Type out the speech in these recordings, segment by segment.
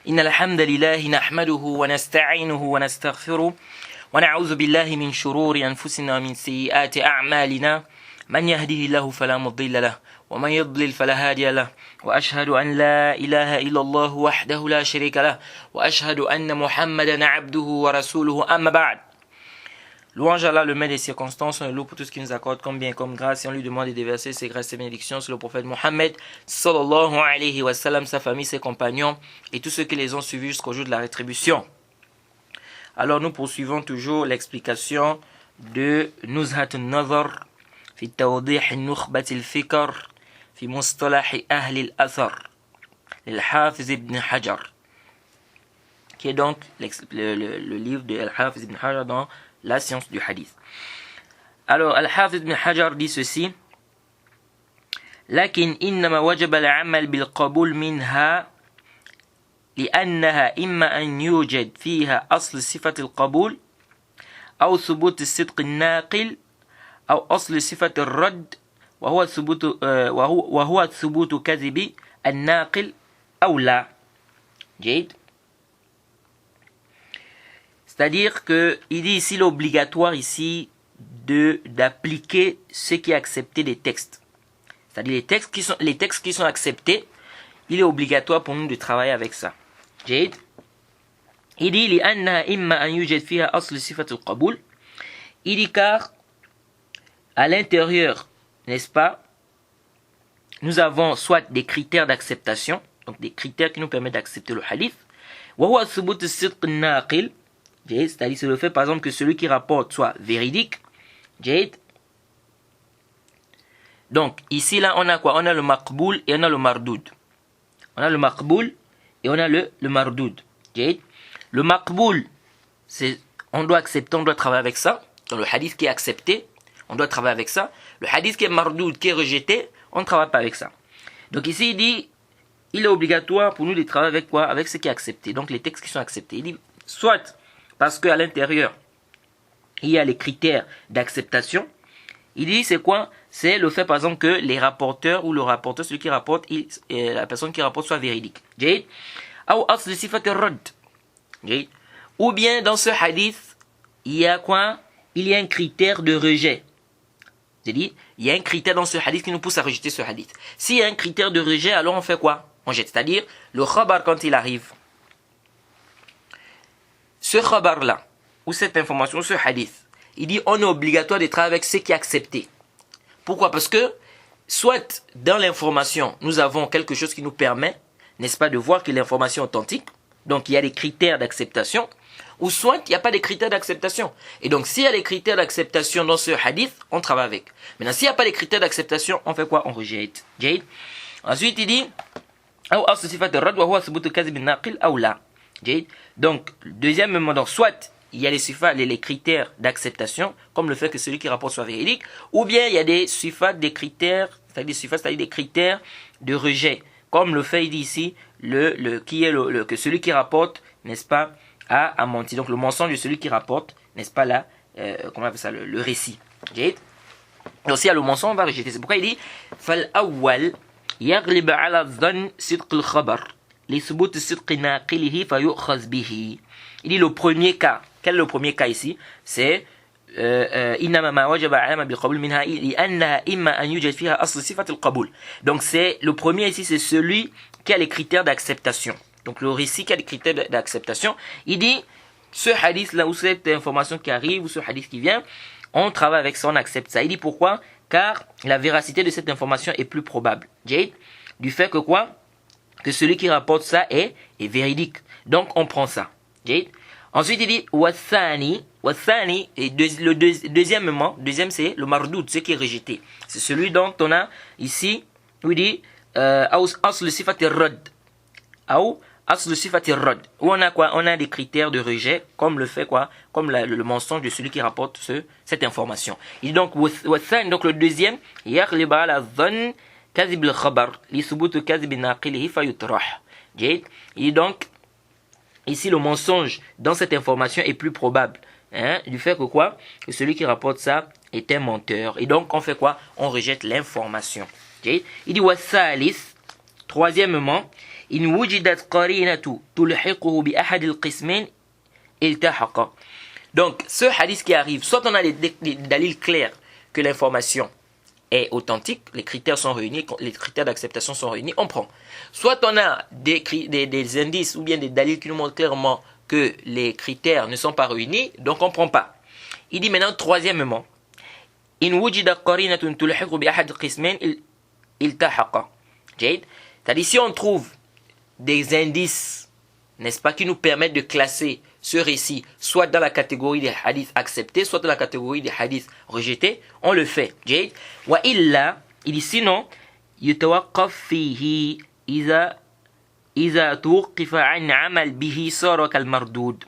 إن الحمد لله نحمده ونستعينه ونستغفره ونعوذ بالله من شرور أنفسنا ومن سيئات أعمالنا من يهده الله فلا مضل له ومن يضلل فلا هادي له وأشهد أن لا إله إلا الله وحده لا شريك له وأشهد أن محمدا عبده ورسوله أما بعد. Louange à Allah, le maître des circonstances, on le loue pour tout ce qu'il nous accorde comme bien, comme grâce, et on lui demande de déverser ses grâces et bénédictions sur le prophète Mohammed, sallallahu alayhi wa sallam, sa famille, ses compagnons, et tous ceux qui les ont suivis jusqu'au jour de la rétribution. Alors nous poursuivons toujours l'explication de Nuzhat al-Nazar, fi tawdih al-nukhbat al-fikr, fi mustalah ahli al-athar, l'Hafiz ibn Hajar, qui est donc le livre de Al-Hafiz ibn Hajar dans la science du hadith. Alors, Al-Hafiz ibn Hajar dit ceci: لكن إنما وجب العمل بالقبول منها لأنها إما أن يوجد فيها أصل صفة القبول أو ثبوت الصدق الناقل أو أصل صفة الرد وهو ثبوت كذب الناقل أو لا. جيد. C'est-à-dire que il dit ici l'obligatoire ici d'appliquer ce qui est accepté des textes. C'est-à-dire les textes qui sont acceptés, il est obligatoire pour nous de travailler avec ça. جيد. Il dit لأنها إما أن يوجد فيها أصل صفة القبول. Il dit car à l'intérieur, n'est-ce pas, nous avons soit des critères d'acceptation, donc des critères qui nous permettent d'accepter le hadith. وهو ثبوت الصدق الناقل. C'est-à-dire c'est le fait par exemple que celui qui rapporte soit véridique. Jade. Donc ici là on a quoi? On a le maqboul et on a le mardoud. On a le maqboul et on a le mardoud. Jade. Le maqboul, c'est on doit accepter, on doit travailler avec ça. Dans le hadith qui est accepté, on doit travailler avec ça. Le hadith qui est mardoud, qui est rejeté, on ne travaille pas avec ça. Donc ici il dit il est obligatoire pour nous de travailler avec quoi? Avec ce qui est accepté. Donc les textes qui sont acceptés. Il dit soit parce qu'à l'intérieur, il y a les critères d'acceptation. Il dit c'est quoi? C'est le fait par exemple que les rapporteurs ou le rapporteur, celui qui rapporte, la personne qui rapporte soit véridique. Ou bien dans ce hadith, il y a quoi? Il y a un critère de rejet. C'est-à-dire, il y a un critère dans ce hadith qui nous pousse à rejeter ce hadith. S'il y a un critère de rejet, alors on fait quoi? On jette. C'est-à-dire, le khabar quand il arrive, ce khabar-là, ou cette information, ce hadith, il dit on est obligatoire de travailler avec ce qui est accepté. Pourquoi? Parce que, soit dans l'information, nous avons quelque chose qui nous permet, n'est-ce pas, de voir que l'information est authentique, donc il y a des critères d'acceptation, ou soit il n'y a pas de critères d'acceptation. Et donc s'il y a des critères d'acceptation dans ce hadith, on travaille avec. Maintenant s'il n'y a pas de critères d'acceptation, on fait quoi? On rejette. Ensuite il dit donc, deuxièmement, donc, soit il y a les critères d'acceptation, comme le fait que celui qui rapporte soit véridique, ou bien il y a des critères, c'est-à-dire des critères de rejet, comme le fait, il dit ici, que celui qui rapporte, n'est-ce pas, a menti. Donc, le mensonge de celui qui rapporte, n'est-ce pas, là, comment on appelle ça, le récit. Donc, s'il y a le mensonge, on va rejeter. C'est pourquoi il dit, fal awwal yaglib ala dhann sidq al-khabar. Il dit le premier cas. Quel est le premier cas ici? C'est donc c'est le premier ici, c'est celui qui a les critères d'acceptation. Donc le récit qui a les critères d'acceptation. Il dit ce hadith là, ou cette information qui arrive, ou ce hadith qui vient, on travaille avec ça, on accepte ça. Il dit pourquoi? Car la véracité de cette information est plus probable. Jade, du fait que quoi? Que celui qui rapporte ça est véridique. Donc on prend ça. Jade. Ensuite il dit wathani, et deuxième c'est le mardoud, ce qui est rejeté. C'est celui dont on a ici, où il dit asl sifati rad, ou asl sifati rad, où on a quoi? On a des critères de rejet, comme le fait quoi? Comme le mensonge de celui qui rapporte cette information. Il dit donc wathani, donc le deuxième, yaghlibu ala dhann كذب الخبر لثبوت كذب ناقله فيطرح. Il dit donc ici le mensonge dans cette information est plus probable, du fait que quoi? Que celui qui rapporte ça est un menteur. Et donc on fait quoi? On rejette l'information. Il dit wassalis, troisièmement, إن وجدت قرينة تلحقه بأحد القسمين التحق. Donc, ce hadith qui arrive, soit on a des dalils clairs que l'information est authentique, les critères sont réunis, les critères d'acceptation sont réunis, on prend. Soit on a des indices ou bien des dalils qui nous montrent clairement que les critères ne sont pas réunis, donc on ne prend pas. Il dit maintenant, troisièmement, إن وجد قرينة تلحق بأحد القسمين التحق. C'est-à-dire, si on trouve des indices, n'est-ce pas, qui nous permettent de classer ce récit, soit dans la catégorie des hadiths acceptés, soit dans la catégorie des hadiths rejetés, on le fait. Wa illa, il dit sinon, يتوقف فيه إذا توقف عن عمل به صار كالمردود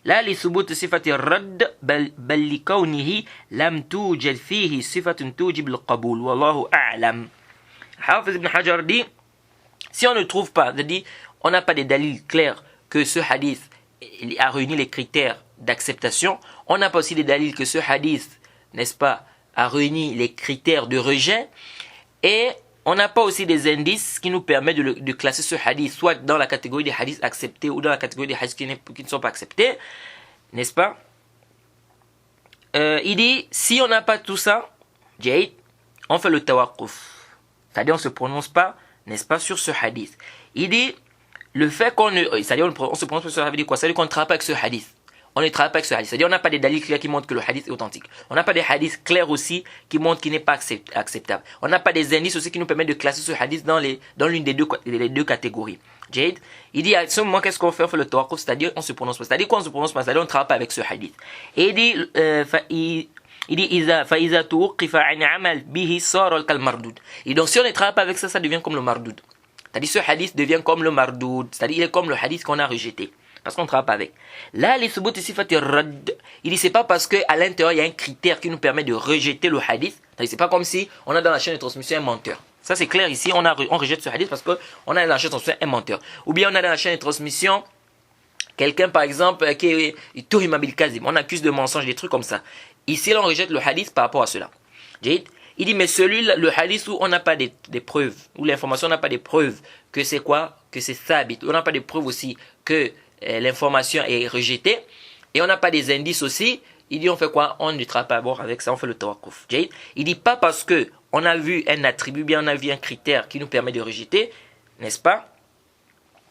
لا لثبوت صفة الرد بل لكونه لم توجد فيه صفة توجب القبول والله أعلم. Hafiz ibn Hajar dit, si on ne trouve pas, c'est-à-dire on n'a pas des dalils clairs que ce hadith a réuni les critères d'acceptation, on n'a pas aussi des dalils que ce hadith, n'est-ce pas, a réuni les critères de rejet, et on n'a pas aussi des indices qui nous permettent de classer ce hadith soit dans la catégorie des hadiths acceptés ou dans la catégorie des hadiths qui ne sont pas acceptés, n'est-ce pas? Il dit, si on n'a pas tout ça, on fait le tawaqquf. C'est-à-dire on ne se prononce pas, n'est-ce pas, sur ce hadith. Il dit, le fait qu'on ne... C'est-à-dire on se prononce sur ce hadith, quoi? C'est-à-dire qu'on ne travaille pas avec ce hadith. On ne travaille pas avec ce hadith. C'est-à-dire on n'a pas des dalils clairs qui montrent que le hadith est authentique. On n'a pas des hadiths clairs aussi qui montrent qu'il n'est pas acceptable. On n'a pas des indices aussi qui nous permettent de classer ce hadith dans l'une des deux catégories. Jade, il dit à ce moment, qu'est-ce qu'on fait? On fait le tawaqquf, c'est-à-dire on se prononce pas. C'est-à-dire quand on se prononce pas, c'est-à-dire on ne travaille pas avec ce hadith. Et il dit فإذا توقف عن عمل به صار كالمردود. Et donc si on ne travaille pas avec ça, ça devient comme le mardoud. C'est-à-dire ce hadith devient comme le mardoud. C'est-à-dire il est comme le hadith qu'on a rejeté. Parce qu'on ne travaille pas avec. Là, les subut sifati radd. Il dit c'est pas parce qu'à l'intérieur il y a un critère qui nous permet de rejeter le hadith. C'est-à-dire c'est pas comme si on a dans la chaîne de transmission un menteur. Ça c'est clair ici, on rejette ce hadith parce qu'on a dans la chaîne de transmission un menteur. Ou bien on a dans la chaîne de transmission quelqu'un par exemple qui est Tuhima bil Kazib. On accuse de mensonge, des trucs comme ça. Ici, là, on rejette le hadith par rapport à cela. Il dit, mais celui-là, le hadith où on n'a pas des preuves, où l'information n'a pas des preuves que c'est quoi? Que c'est sabit. On n'a pas des preuves aussi que l'information est rejetée. Et on n'a pas des indices aussi. Il dit, on fait quoi? On ne travaille pas d'abord avec ça, on fait le tawaqquf. Il dit, pas parce que on a vu un attribut, bien on a vu un critère qui nous permet de rejeter, n'est-ce pas?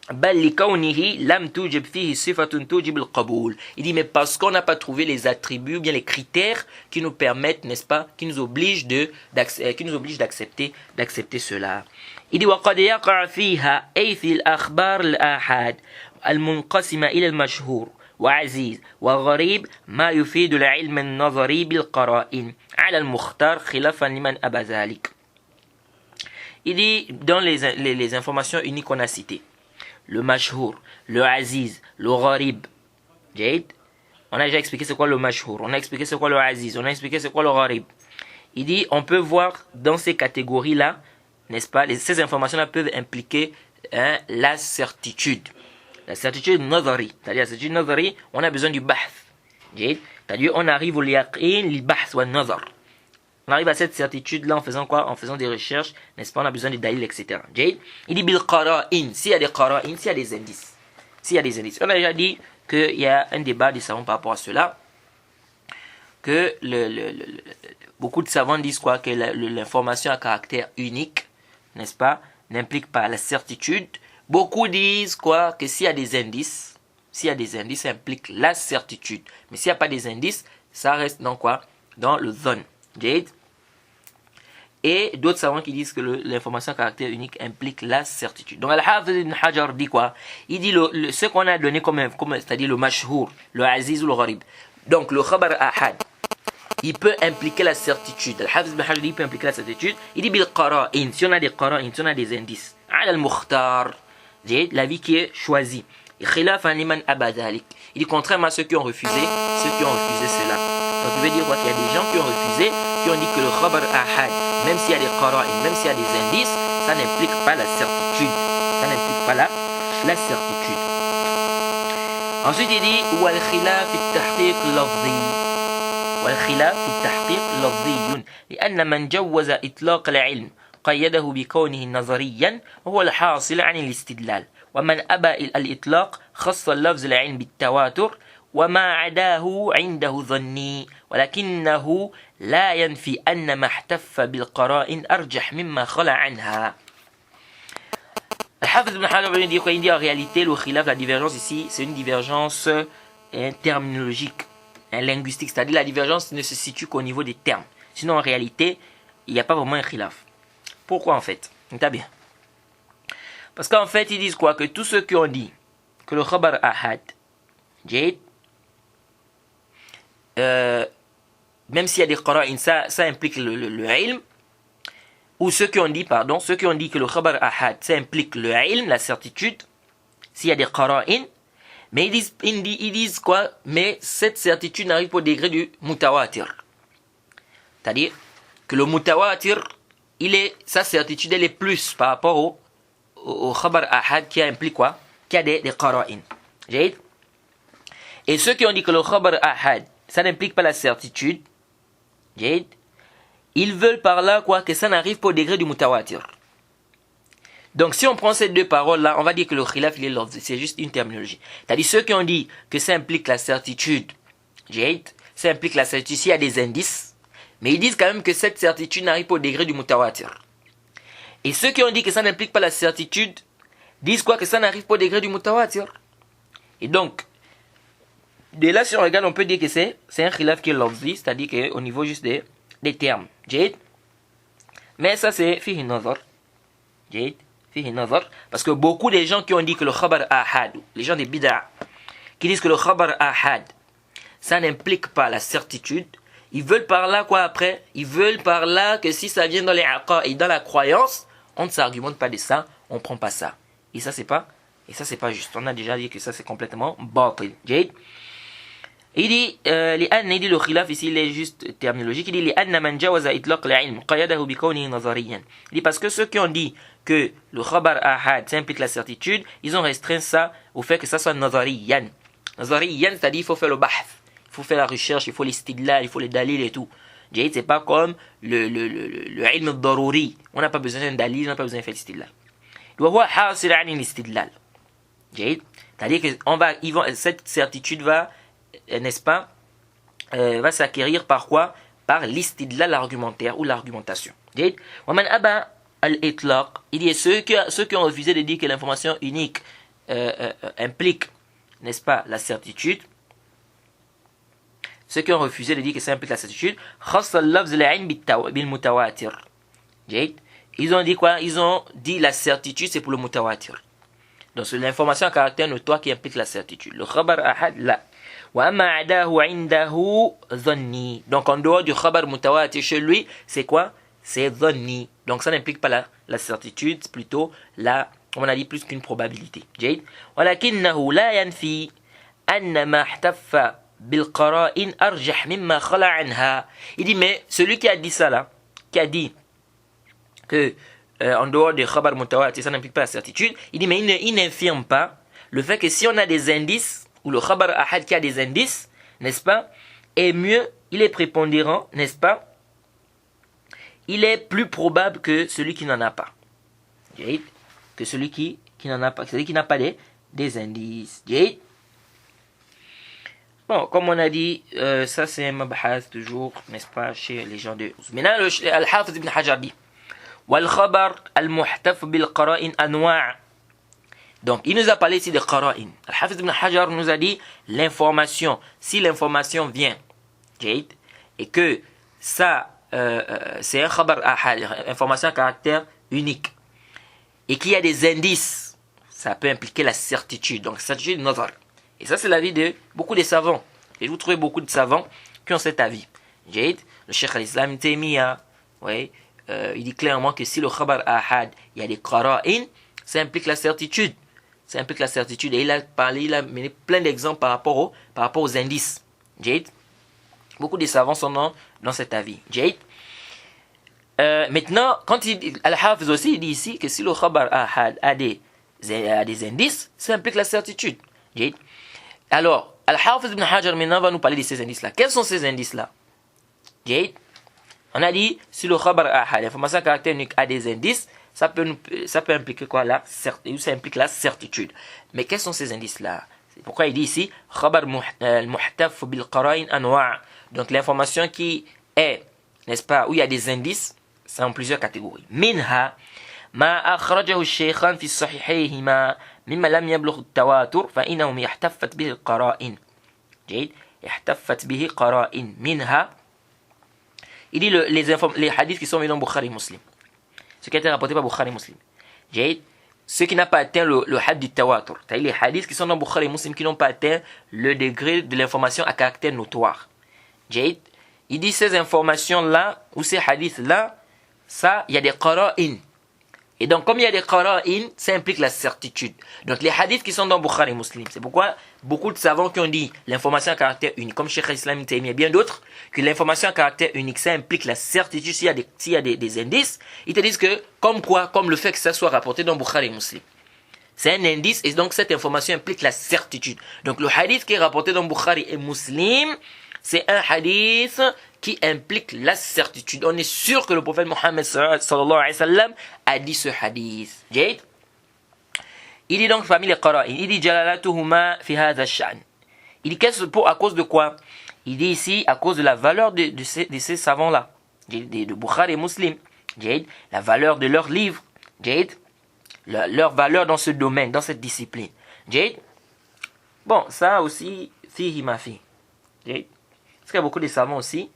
Il dit mais parce qu'on n'a pas trouvé les attributs ou bien les critères qui nous permettent, n'est-ce pas, qui nous obligent d'accepter cela. Il dit وقد يقع فيها أي في الأخبار الآحاد المنقسمة إلى المشهور وعزيز وغريب ما يفيد العلم النظري بالقرائن على المختار خلافا لمن أبى ذلك. Il dit dans les informations uniques qu'on a citées, le mashhour, le aziz, le gharib. On a déjà expliqué c'est quoi le mashhour, on a expliqué c'est quoi le aziz, on a expliqué c'est quoi le gharib. Il dit on peut voir dans ces catégories-là, n'est-ce pas, ces informations-là peuvent impliquer la certitude. La certitude nazari, c'est-à-dire la certitude nazari, on a besoin du bahth. C'est-à-dire on arrive au yaqin, li bahth wa nazar. On arrive à cette certitude-là en faisant quoi? En faisant des recherches, n'est-ce pas? On a besoin des dalil, etc. Il dit bil qara'in, s'il y a des qara'in, s'il y a des indices. S'il y a des indices. On a déjà dit qu'il y a un débat des savants par rapport à cela. Que beaucoup de savants disent quoi? Que l'information à caractère unique, n'est-ce pas? N'implique pas la certitude. Beaucoup disent quoi? Que s'il y a des indices, ça implique la certitude. Mais s'il n'y a pas des indices, ça reste dans quoi? Dans le zone. Et d'autres savants qui disent que l'information à caractère unique implique la certitude. Donc Al-Hafiz ibn Hajar dit quoi? Il dit ce qu'on a donné comme c'est-à-dire le mashhour, le aziz ou le gharib. Donc le khabar ahad, il peut impliquer la certitude. Al-Hafiz ibn Hajar dit il peut impliquer la certitude. Il dit bil qara'in, si on a des qara'in, si on a des indices. Ala al-mukhtar, l'avis qui est choisi. Khilafan liman aba dhalik. Il dit contrairement à ceux qui ont refusé cela. Donc il veut dire quoi? Qu'il y a des gens qui ont refusé, qui ont dit que le khabar ahad, même s'il y a des qara'in, même s'il y a des indices, ça n'implique pas la certitude. Ça n'implique pas la certitude. Ensuite il dit wal khilaf fi at-tahqiq lafzi. Wal khilaf fi at-tahqiq lafzi. لأن من جوز إطلاق العلم قيده بكونه نظريا وهو الحاصل عن الاستدلال ومن أبى الإطلاق خص اللفظ العلم بالتواتر وما عداه عنده ظني ولكنه لا ينفي أن ما احتف بالقرائن أرجح مما خلع عنها. Al-Hafiz ibn Hajar veut dire quoi? Il dit en réalité le khilaf, la divergence ici, c'est une divergence terminologique, linguistique, c'est-à-dire la divergence ne se situe qu'au niveau des termes. Sinon en réalité, il n'y a pas vraiment un khilaf. Pourquoi en fait? T'as bien. Parce qu'en fait, ils disent quoi? Que tous ceux qui ont dit que le khabar ahad, jade, même s'il y a des qara'in, ça implique le ilm, ou ceux qui ont dit que le khabar ahad, ça implique le ilm, la certitude, s'il y a des qara'in, mais ils disent quoi? Mais cette certitude n'arrive pas au degré du mutawatir. C'est-à-dire que le mutawatir, sa certitude, elle est plus par rapport au khabar ahad qui implique quoi? Qui a des qara'in. Et ceux qui ont dit que le khabar ahad, ça n'implique pas la certitude, ils veulent par là quoi? Que ça n'arrive pas au degré du mutawatir. Donc si on prend ces deux paroles là, on va dire que le khilaf il est lafzi, c'est juste une terminologie. C'est-à-dire ceux qui ont dit que ça implique la certitude, ça implique la certitude s'il y a des indices, mais ils disent quand même que cette certitude n'arrive pas au degré du mutawatir. Et ceux qui ont dit que ça n'implique pas la certitude, disent quoi? Que ça n'arrive pas au degré du mutawatir. Et donc, dès là si on regarde, on peut dire que c'est un khilaf qui est lafzi, c'est-à-dire qu'au niveau juste des termes. Mais ça c'est fihi nazar. Parce que beaucoup de gens qui ont dit que le khabar ahad, les gens des bid'a, qui disent que le khabar ahad, ça n'implique pas la certitude, ils veulent par là quoi après? Ils veulent par là que si ça vient dans les aqas et dans la croyance, on ne s'argumente pas de ça, on ne prend pas ça. Et ça c'est pas juste. On a déjà dit que ça c'est complètement batil. Il dit le khilaf ici il est juste terminologique. Il dit il dit parce que ceux qui ont dit que le khabar ahad ça implique la certitude, ils ont restreint ça au fait que ça soit nazariyan. Nazariyan, c'est-à-dire il faut faire le bahth, il faut faire la recherche, il faut l'istidlal, il faut les dalil et tout. C'est pas comme le ilm al-daruri. On n'a pas besoin d'un dalil, on n'a pas besoin de faire l'istidlal. C'est-à-dire que cette certitude va, n'est-ce pas, va s'acquérir par quoi? Par l'istidlal, l'argumentaire ou l'argumentation. Il dit ceux qui ont refusé de dire que l'information unique implique, n'est-ce pas, la certitude. Ceux qui ont refusé de dire que ça implique la certitude, ils ont dit quoi? Ils ont dit la certitude c'est pour le mutawatir. Donc c'est l'information à caractère notoire qui implique la certitude. Le khabar ahad là. Donc en dehors du khabar mutawatir chez lui, c'est quoi? C'est dhanni. Donc ça n'implique pas la certitude, c'est plutôt on a dit plus qu'une probabilité. ولكنه لا ينفي أن ما احتف بالقرائن أرجح مما خلا عنها. Il dit mais celui qui a dit ça là, qui a dit que en dehors du khabar mutawatir ça n'implique pas la certitude, il dit mais il n'infirme pas le fait que si on a des indices ou le khabar ahad qui a des indices, n'est-ce pas, est mieux, il est prépondérant, n'est-ce pas, il est plus probable que celui qui n'en a pas. Que celui qui n'en a pas, celui qui n'a pas des indices. Bon, comme on a dit, ça c'est un mabhas toujours, n'est-ce pas, chez les gens de... Maintenant, Al-Hafiz ibn Hajar dit وَالْخَبَرْ الْمُحْتَفُ بِالْقَرَائِنْ أَنْوَاعٍ. Donc, il nous a parlé ici de qara'in. Al-Hafiz ibn Hajar nous a dit l'information. Si l'information vient, et que ça, c'est un khabar ahad, information à caractère unique, et qu'il y a des indices, ça peut impliquer la certitude. Donc, certitude nazar. Et ça, c'est l'avis de beaucoup de savants. Et vous trouvez beaucoup de savants qui ont cet avis. Le Cheikh al-Islam Taymiyyah, il dit clairement que si le khabar ahad, il y a des qara'in, ça implique la certitude. Ça implique la certitude. Et il a mené plein d'exemples par rapport aux indices. Beaucoup de savants sont dans cet avis. Maintenant, quand Al-Hafiz aussi, il dit ici que si le khabar ahad a des indices, ça implique la certitude. Alors, Al-Hafiz ibn Hajar maintenant va nous parler de ces indices-là. Quels sont ces indices-là? On a dit, si le khabar ahad, l'information à caractère unique, a des indices, ça peut impliquer quoi là? Ça implique la certitude. Mais quels sont ces indices-là? C'est pourquoi il dit ici, donc l'information qui est, n'est-ce pas, où il y a des indices, c'est en plusieurs catégories. Minha, ma akhrajahu الشيخان في الصحيحيهما مما لم يبلغ التواتر فإنهم يحتفت به القرائن. جيد. احتفت به قرائن منها. Il dit les hadiths qui sont venus dans Bukhari Muslim. Ce qui a été rapporté par Bukhari Muslim. Jayid. Ce qui n'a pas atteint le had du tawatur. C'est-à-dire les hadiths qui sont dans Bukhari Muslim qui n'ont pas atteint le degré de l'information à caractère notoire. Jayid. Il dit ces informations-là, ou ces hadiths-là, ça, il y a des qara'in. Et donc, comme il y a des qara'in, ça implique la certitude. Donc, les hadiths qui sont dans Bukhari Muslim, c'est pourquoi beaucoup de savants qui ont dit l'information à caractère unique, comme Cheikh Islam Taymiyya et bien d'autres, que l'information à caractère unique, ça implique la certitude s'il y a des indices, ils te disent que, comme quoi, comme le fait que ça soit rapporté dans Bukhari Muslim. C'est un indice et donc cette information implique la certitude. Donc, le hadith qui est rapporté dans Bukhari et Muslim, c'est un hadith qui implique la certitude. On est sûr que le prophète Mohammed sallallahu alayhi wa sallam a dit ce hadith. Jayid. Il dit donc parmi les qara'in, il dit jalalatuhuma fi hadha ash-sha'n. Il dit à cause de quoi? Il dit ici à cause de la valeur de ces savants-là, de Bukhari et Muslim. Jayid. La valeur de leurs livres. Jayid. Leur valeur dans ce domaine, dans cette discipline. Jayid. Bon, ça aussi, fihi ma fi. Jayid. Parce qu'il y a beaucoup de savants aussi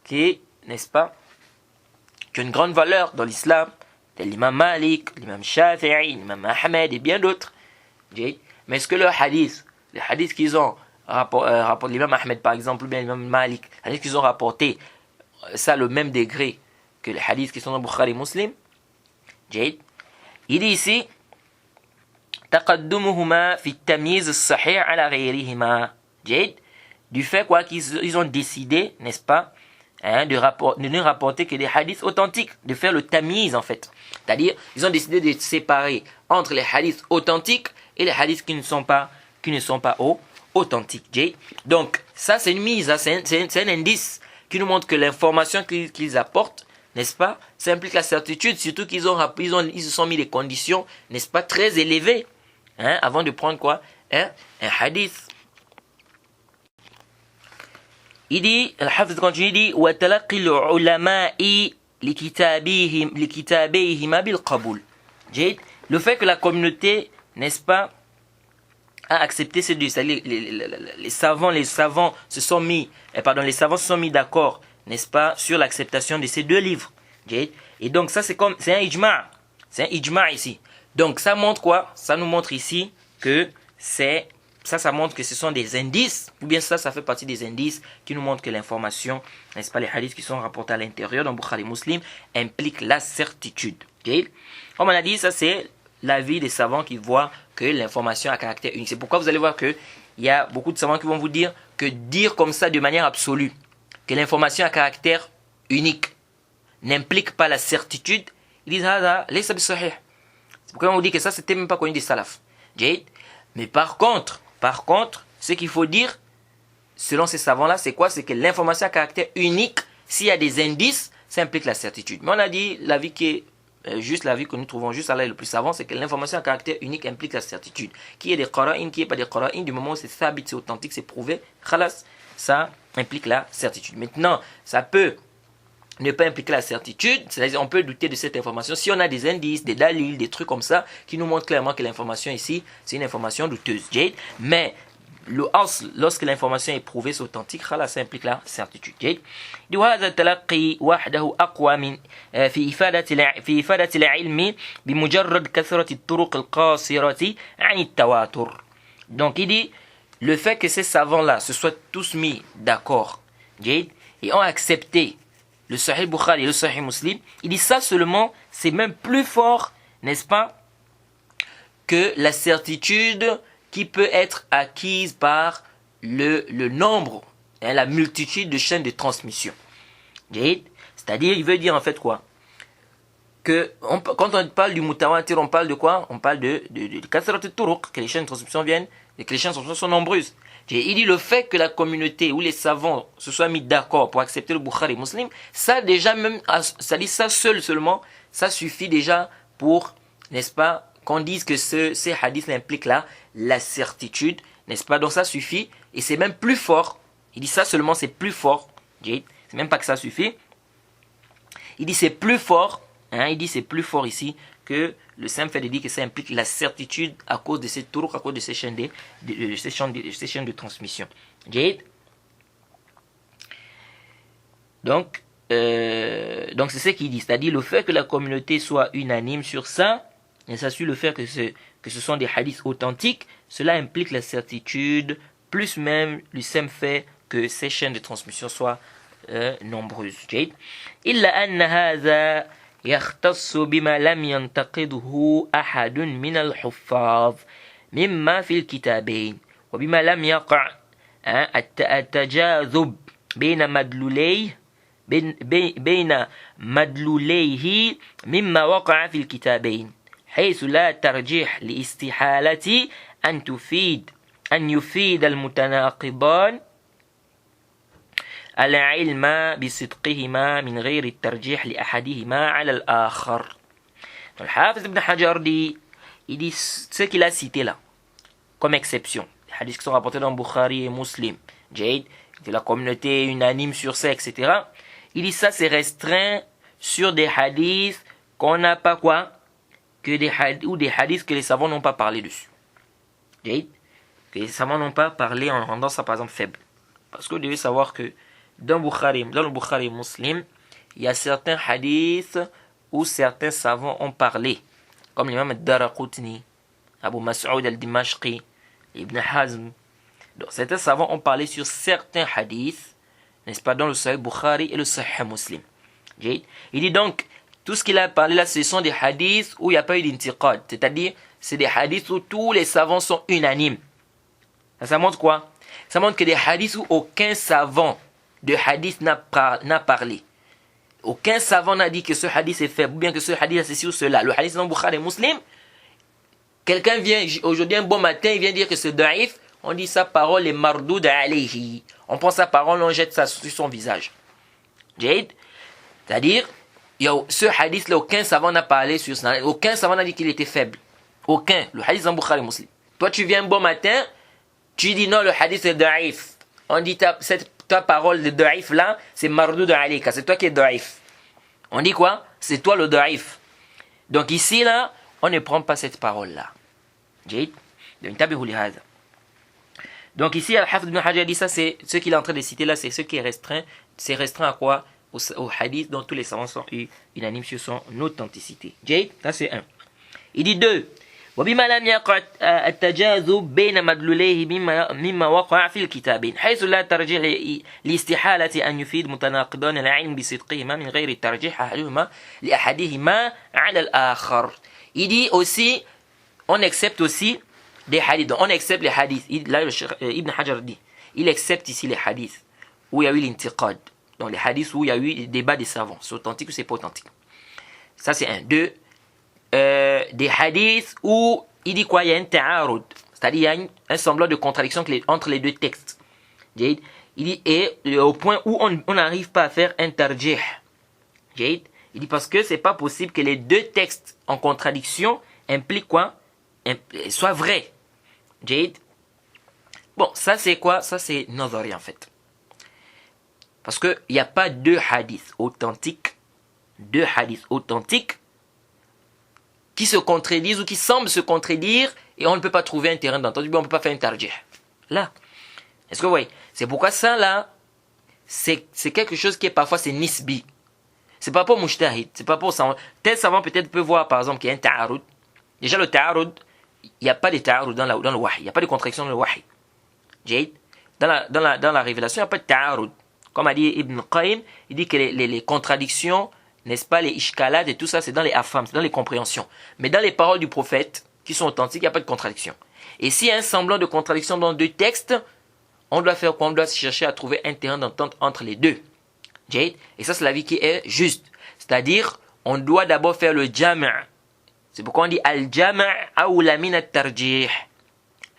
qui, n'est-ce pas, qui ont une grande valeur dans l'islam, tel l'imam Malik, l'imam Shafi'i, l'imam Ahmed et bien d'autres. Mais est-ce que leurs hadiths, les hadiths qu'ils ont rapporté, l'imam Ahmed par exemple, ou bien l'imam Malik, les hadiths qu'ils ont rapportés, ça le même degré que les hadiths qui sont dans Bukhari Muslim? Il dit ici, تقدمهما في التمييز الصحيح على غيرهما. Du fait quoi qu'ils ont décidé, n'est-ce pas, de ne rapporter que des hadiths authentiques, de faire le tamiz en fait. C'est-à-dire, ils ont décidé de séparer entre les hadiths authentiques et les hadiths qui ne sont pas authentiques. Donc, ça c'est une mise, c'est un indice qui nous montre que l'information qu'ils apportent, n'est-ce pas, ça implique la certitude, surtout qu'ils ils se sont mis des conditions, n'est-ce pas, très élevées, avant de prendre quoi, un hadith. Il dit, Al-Hafiz continue, il dit, وَتَلَقِّ الْعُلَمَاءِ لِكِتَابَيْهِمَا بِالْقَبُولِ. Le fait que la communauté, n'est-ce pas, a accepté ces deux, c'est-à-dire les savants se sont mis d'accord, n'est-ce pas, sur l'acceptation de ces deux livres. Et donc ça c'est un ijma'. C'est un ijma' ici. Donc ça montre quoi? Ça nous montre ici que ça montre que ce sont des indices, ou bien ça fait partie des indices qui nous montrent que l'information, n'est-ce pas, les hadiths qui sont rapportés à l'intérieur dans Bukhari Muslim, impliquent la certitude. Comme on a dit, ça c'est l'avis des savants qui voient que l'information a caractère unique. C'est pourquoi vous allez voir qu'il y a beaucoup de savants qui vont vous dire que dire comme ça de manière absolue, que l'information a caractère unique, n'implique pas la certitude, ils disent c'est pourquoi on vous dit que ça c'était même pas connu des salafs. Mais par contre, ce qu'il faut dire, selon ces savants-là, c'est quoi? C'est que l'information à caractère unique, s'il y a des indices, ça implique la certitude. Mais on a dit, l'avis qui est juste, l'avis que nous trouvons juste là le plus savant, c'est que l'information à caractère unique implique la certitude. Qu'il y ait des qara'in, qu'il n'y ait pas des qara'in, du moment où c'est thabit, c'est authentique, c'est prouvé, khalas, ça implique la certitude. Maintenant, ça peut ne pas impliquer la certitude, c'est-à-dire on peut douter de cette information si on a des indices, des dalils, des trucs comme ça qui nous montrent clairement que l'information ici c'est une information douteuse. Mais lorsque l'information est prouvée, c'est authentique, ça implique la certitude. وهذا التلقي وحده أقوى من في إفادة العلم بمجرد كثرة الطرق القاصرة عن التواتر. Donc il dit le fait que ces savants-là se soient tous mis d'accord et ont accepté le Sahih Bukhari et le Sahih Muslim, il dit ça seulement, c'est même plus fort, n'est-ce pas, que la certitude qui peut être acquise par le nombre, la multitude de chaînes de transmission. C'est-à-dire, il veut dire en fait quoi? Que quand on parle du mutawatir, on parle de quoi? On parle de kathrat al-turuq, que les chaînes de transmission viennent, et que les chaînes de transmission sont nombreuses. Il dit le fait que la communauté ou les savants se soient mis d'accord pour accepter le Bukhari Muslim, ça déjà même, ça dit ça seulement, ça suffit déjà pour, n'est-ce pas, qu'on dise que ces hadiths impliquent là la certitude, n'est-ce pas? Donc ça suffit, et c'est même plus fort. Il dit ça seulement, c'est plus fort. C'est même pas que ça suffit. Il dit c'est plus fort, hein, il dit c'est plus fort ici que le simple fait de dire que ça implique la certitude à cause de ces tours, à cause de ces chaînes de transmission. Donc c'est ce qu'il dit, c'est-à-dire le fait que la communauté soit unanime sur ça, et ça suit le fait que ce sont des hadiths authentiques, cela implique la certitude, plus même le simple fait que ces chaînes de transmission soient nombreuses. إلا أن هذا يختص بما لم ينتقده أحد من الحفاظ مما في الكتابين وبما لم يقع التجاذب بين مدلوليه مما وقع في الكتابين حيث لا ترجيح لاستحالة أن يفيد المتناقضان العلم بصدقهما من غير الترجيح لأحدهما على الآخر. Le Hafiz ibn Hajar dit, il dit ce qu'il a cité là, comme exception, les hadiths qui sont rapportés dans Bukhari et Muslim, de la communauté unanime sur ça, etc. Il dit ça c'est restreint sur des hadiths qu'on n'a pas quoi, que des hadiths que les savants n'ont pas parlé dessus. Que les savants n'ont pas parlé en rendant ça par exemple faible. Parce que vous devez savoir que dans le Bukhari Muslim, il y a certains hadiths où certains savants ont parlé, comme l'imam al-Daraqutni, Abu Mas'ud al-Dimashqi, Ibn Hazm. Donc, certains savants ont parlé sur certains hadiths, n'est-ce pas, dans le Sahih Bukhari et le Sahih Muslim. Il dit donc, tout ce qu'il a parlé là, ce sont des hadiths où il n'y a pas eu d'intiqad, c'est-à-dire, c'est des hadiths où tous les savants sont unanimes. Ça montre quoi? Ça montre que des hadiths où aucun savant de hadith n'a parlé. Aucun savant n'a dit que ce hadith est faible, ou bien que ce hadith est ceci ou cela. Le hadith dans Bukhari et Muslim, quelqu'un vient, aujourd'hui un bon matin, il vient dire que c'est da'if, on dit sa parole est mardoud alayhi. On prend sa parole, on jette ça sur son visage. C'est-à-dire, ce hadith-là, aucun savant n'a parlé sur ça. Aucun savant n'a dit qu'il était faible. Aucun. Le hadith dans Bukhari et Muslim. Toi, tu viens un bon matin, tu dis non, le hadith est da'if. On dit ta parole de da'if là, c'est mardoud alayka, c'est toi qui es da'if. On dit quoi? C'est toi le da'if. Donc ici là, on ne prend pas cette parole là. Donc ici, Al-Hafid ibn Hajar dit ça, c'est ce qu'il est en train de citer là, c'est ce qui est restreint. C'est restreint à quoi? Au hadith dont tous les savants sont unanimes sur son authenticité. Ça c'est un. Il dit deux. وبما لم يقع التجاذب بين مدلوليه مما وقع في الكتابين حيث لا ترجيح لاستحالة أن يفيد متناقضان العلم بصدقهما من غير الترجيح لأحدهما على الآخر. Il dit aussi, on accepte aussi des hadiths. Donc on accepte les hadiths. Là, Ibn Hajar dit, il accepte ici les hadiths où il y a eu l'intiqad. Donc les hadiths où il y a eu des débats des savants. C'est authentique ou c'est pas authentique. Ça c'est un. Deux. Des hadiths où il dit quoi? Il y a un ta'arud, c'est-à-dire il y a un semblant de contradiction entre les deux textes. Il dit, et au point où on n'arrive pas à faire un tarjih. Il dit parce que c'est pas possible que les deux textes en contradiction impliquent quoi? Soient vrais. Bon, ça c'est quoi? Ça c'est Nazari en fait. Parce qu'il n'y a pas deux hadiths authentiques qui se contredisent ou qui semblent se contredire et on ne peut pas trouver un terrain d'entente, on ne peut pas faire un tarjih. Là. Est-ce que vous voyez? C'est pourquoi ça là, c'est quelque chose qui est parfois c'est nisbi. C'est pas pour mujtahid, c'est pas pour savant. Tel savant peut-être peut voir par exemple qu'il y a un ta'arud. Déjà le ta'arud, il n'y a pas de ta'arud dans le wahy, il n'y a pas de contradiction dans le wahy. Dans la révélation, il n'y a pas de ta'arud. Comme a dit Ibn Qayyim, il dit que les contradictions, n'est-ce pas, les ishkalat et tout ça, c'est dans les afams, c'est dans les compréhensions. Mais dans les paroles du prophète, qui sont authentiques, il n'y a pas de contradiction. Et s'il y a un semblant de contradiction dans deux textes, on doit faire quoi? On doit chercher à trouver un terrain d'entente entre les deux. Et ça, c'est l'avis qui est juste. C'est-à-dire, on doit d'abord faire le jama'. C'est pourquoi on dit al-jama' awla min at-tarjih.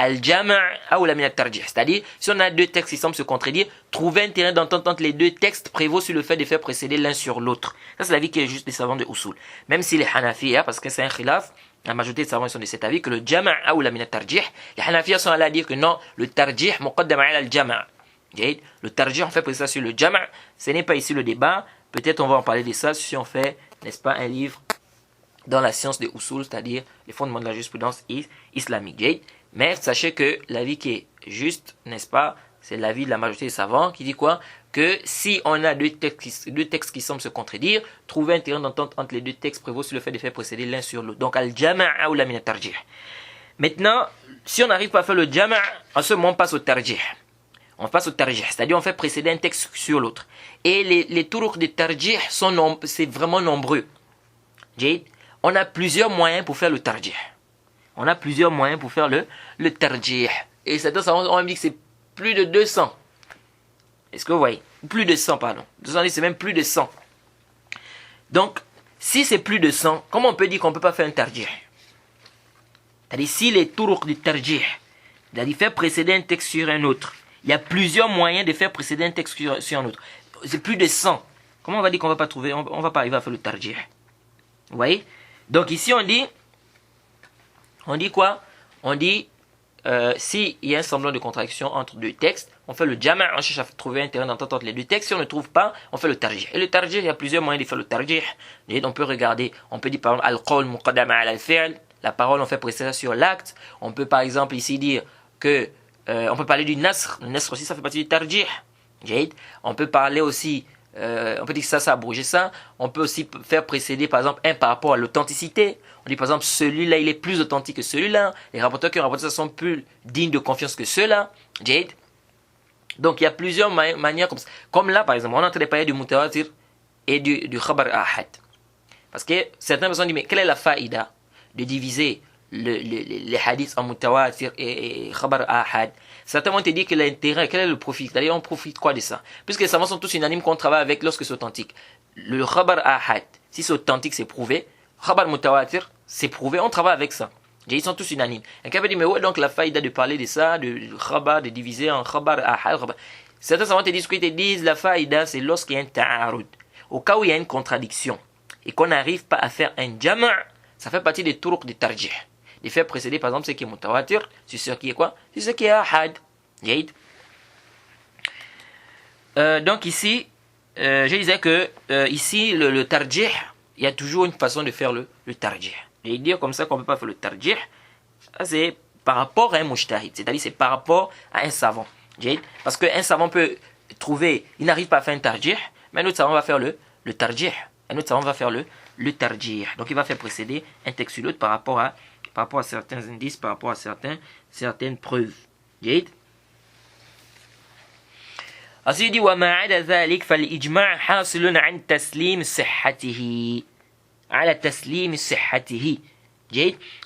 al-jama' ou la min al-tarjih. C'est-à-dire, si on a deux textes qui semblent se contredire, trouver un terrain d'entente entre les deux textes prévaut sur le fait de faire précéder l'un sur l'autre. Ça, c'est l'avis qui est juste des savants de Usul. Même si les Hanafiya, parce que c'est un khilaf, la majorité des savants sont de cet avis que le jama' ou la min al-tarjih, les Hanafiya sont allés à dire que non, le tarjih muqaddam ala al-jama'. Le tarjih, on fait préciser ça sur le jama'. Ce n'est pas ici le débat. Peut-être on va en parler de ça si on fait, n'est-ce pas, un livre dans la science des usul, c'est-à-dire les fondements de la jurisprudence islamique. Mais sachez que l'avis qui est juste, n'est-ce pas, c'est l'avis de la majorité des savants qui dit quoi? Que si on a deux textes qui semblent se contredire, trouver un terrain d'entente entre les deux textes prévaut sur le fait de faire précéder l'un sur l'autre. Donc, al-jama' ou la min al-tarjih. Maintenant, si on n'arrive pas à faire le jama', en ce moment on passe au tarjih. On passe au tarjih, c'est-à-dire on fait précéder un texte sur l'autre. Et les turuq de tarjih c'est vraiment nombreux. On a plusieurs moyens pour faire le tarjih. On a plusieurs moyens pour faire le tarjih. Et certains savants ont dit que c'est plus de 200. Est-ce que vous voyez? Plus de 100, pardon. 200, c'est même plus de 100. Donc, si c'est plus de 100, comment on peut dire qu'on ne peut pas faire un tarjih? C'est-à-dire, si les turuq du tarjih, c'est-à-dire faire précéder un texte sur un autre, il y a plusieurs moyens de faire précéder un texte sur un autre. C'est plus de 100. Comment on va dire qu'on ne va pas trouver, on va pas arriver à faire le tarjih? Vous voyez? Donc ici on dit quoi? On dit s'il y a un semblant de contradiction entre deux textes, on fait le jama', on cherche à trouver un terrain d'entente entre les deux textes. Si on ne trouve pas, on fait le tarjih. Et le tarjih, il y a plusieurs moyens de faire le tarjih. On peut regarder, on peut dire par exemple al-qawl muqaddam ala al-fi'l, la parole on fait précéder sur l'acte. On peut par exemple ici dire que on peut parler du nasr. Le nasr aussi ça fait partie du tarjih. On peut parler aussi on peut dire que ça a abrogé ça. On peut aussi faire précéder par exemple un par rapport à l'authenticité. On dit par exemple celui-là il est plus authentique que celui-là. Les rapporteurs qui ont rapporté ça sont plus dignes de confiance que ceux-là. Donc il y a plusieurs manières comme ça. Comme là par exemple on est en train de parler du mutawatir et du khabar ahad. Parce que certaines personnes disent mais quelle est la faïda de diviser les hadiths en mutawatir et khabar ahad? Certains vont te dire que l'intérêt, quel est le profit? C'est-à-dire on profite quoi de ça? Puisque les savants sont tous unanimes qu'on travaille avec lorsque c'est authentique. Le khabar ahad, si c'est authentique, c'est prouvé. Khabar mutawatir, c'est prouvé, on travaille avec ça. Ils sont tous unanimes. Un cas peut dire mais où est donc la faïda de parler de ça, de khabar, de diviser en khabar ahad? Certains savants te disent qu'ils te disent la faïda, c'est lorsqu'il y a un ta'arud. Au cas où il y a une contradiction et qu'on n'arrive pas à faire un jama', ça fait partie des turuq de tarjih. De faire précéder par exemple ce qui est mutawatir sur ce qui est quoi? Sur ce qui est ahad. Donc ici, je disais que ici le tarjih, il y a toujours une façon de faire le tarjih. Et dire comme ça qu'on ne peut pas faire le tarjih, c'est par rapport à un mujtahid, c'est-à-dire c'est par rapport à un savant. Parce qu'un savant peut trouver, il n'arrive pas à faire un tarjih, mais un autre savant va faire le tarjih. Un autre savant va faire le tarjih. Donc il va faire précéder un texte sur l'autre par rapport à certains indices, par rapport à certaines preuves. Ensuite il dit وما عدا ذلك فالإجماع حاصل عن تسليم صحته على تسليم صحته.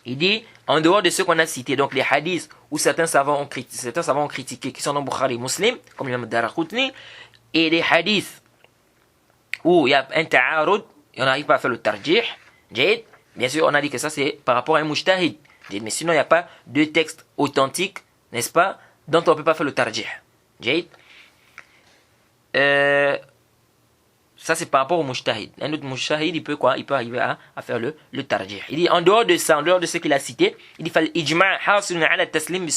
Il dit en dehors de ce qu'on a cité, donc les hadiths où certains savants ont critiqué, qui sont dans Bukhari et Muslim, comme l'imam Daraqutni, et les hadiths où il y a un ta'arud et on n'arrive pas à faire le tarjih. Bien sûr, on a dit que ça c'est par rapport à un mujtahid. Mais sinon, il n'y a pas de texte authentique, n'est-ce pas, dont on ne peut pas faire le tarjih. Ça c'est par rapport au mujtahid. Un autre mujtahid, il peut quoi? Il peut arriver à faire le tarjih. Il dit en dehors de ça, en dehors de ce qu'il a cité, il dit fal ijma' hasilun ala taslim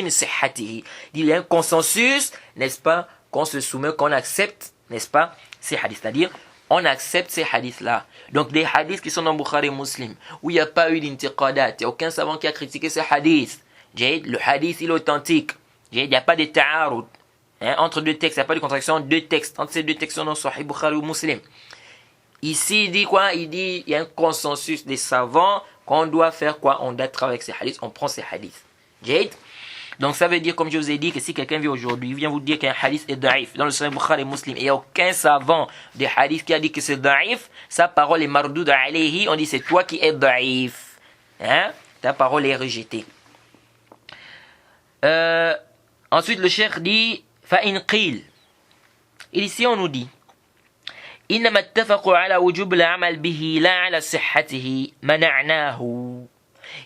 sihhatihi. Il y a un consensus, n'est-ce pas, qu'on se soumet, qu'on accepte, n'est-ce pas, ces hadiths. C'est-à-dire on accepte ces hadiths-là. Donc des hadiths qui sont dans Bukhari et Muslim, où il n'y a pas eu d'intiqadat, il n'y a aucun savant qui a critiqué ces hadiths. Le hadith il est authentique. Il n'y a pas de ta'arud. Entre deux textes, il n'y a pas de contradiction entre deux textes. Entre ces deux textes dans Sahih Bukhari ou Muslim. Ici il dit quoi? Il dit il y a un consensus des savants qu'on doit faire quoi? On doit travailler avec ces hadiths, on prend ces hadiths. Donc ça veut dire, comme je vous ai dit, que si quelqu'un vient aujourd'hui, il vient vous dire qu'un hadith est daif dans le Sahih Bukhari et Muslim, et il n'y a aucun savant des hadiths qui a dit que c'est daif, sa parole est mardoud alayhi, on dit c'est toi qui es daif. Ta parole est rejetée. Ensuite le cheikh dit فإن قيل. Et ici on nous dit إنما اتفقوا على وجوب العمل به لا على صحته منعناه.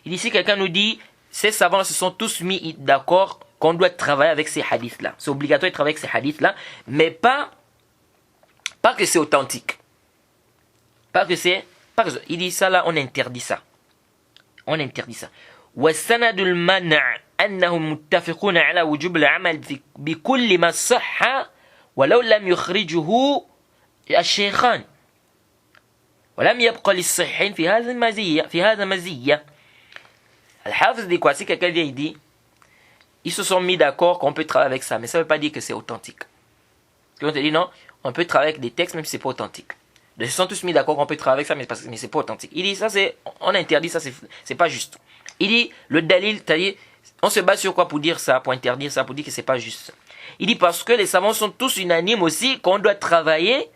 Et ici quelqu'un nous dit ces savants se sont tous mis d'accord qu'on doit travailler avec ces hadiths-là. C'est obligatoire de travailler avec ces hadiths-là, mais pas que c'est authentique. Il dit ça là, on interdit ça. On interdit ça. وَالسَّنَدُ الْمَنْعِ أَنَّهُمْ مُتَّفِقُونَ عَلَى وُجُوبِ الْعَمَلِ بِكُلِّ مَا صَحَّ وَلَوْ لَمْ يُخْرِجُهُ الشيخان ولم يبقى للصحيحين في هذا مزية. Al-Hafiz dit quoi? Si quelqu'un vient et dit, ils se sont mis d'accord qu'on peut travailler avec ça, mais ça ne veut pas dire que c'est authentique. On te dit non, on peut travailler avec des textes même si ce n'est pas authentique. Ils se sont tous mis d'accord qu'on peut travailler avec ça, mais ce n'est pas authentique. Il dit ça, on interdit ça, c'est pas juste. Il dit le dalil, c'est-à-dire, on se base sur quoi pour dire ça, pour interdire ça, pour dire que c'est pas juste. Il dit parce que les savants sont tous unanimes aussi qu'on doit travailler,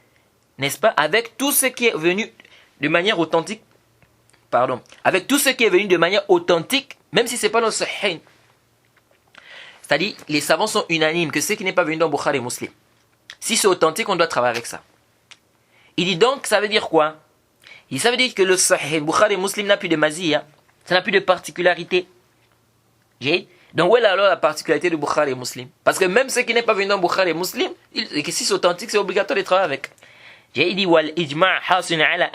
n'est-ce pas, avec tout ce qui est venu de manière authentique. Avec tout ce qui est venu de manière authentique, même si ce n'est pas dans le Sahih. C'est-à-dire, les savants sont unanimes que ce qui n'est pas venu dans Bukhari et Muslim. Si c'est authentique, on doit travailler avec ça. Il dit donc, ça veut dire quoi? Ça veut dire que le Sahih, Bukhari et Muslim n'a plus de maziyya, ça n'a plus de particularité. Donc, où est alors la particularité de Bukhari et Muslim? Parce que même ce qui n'est pas venu dans Bukhari et Muslim, que si c'est authentique, c'est obligatoire de travailler avec. Il dit والإجماع حاصل على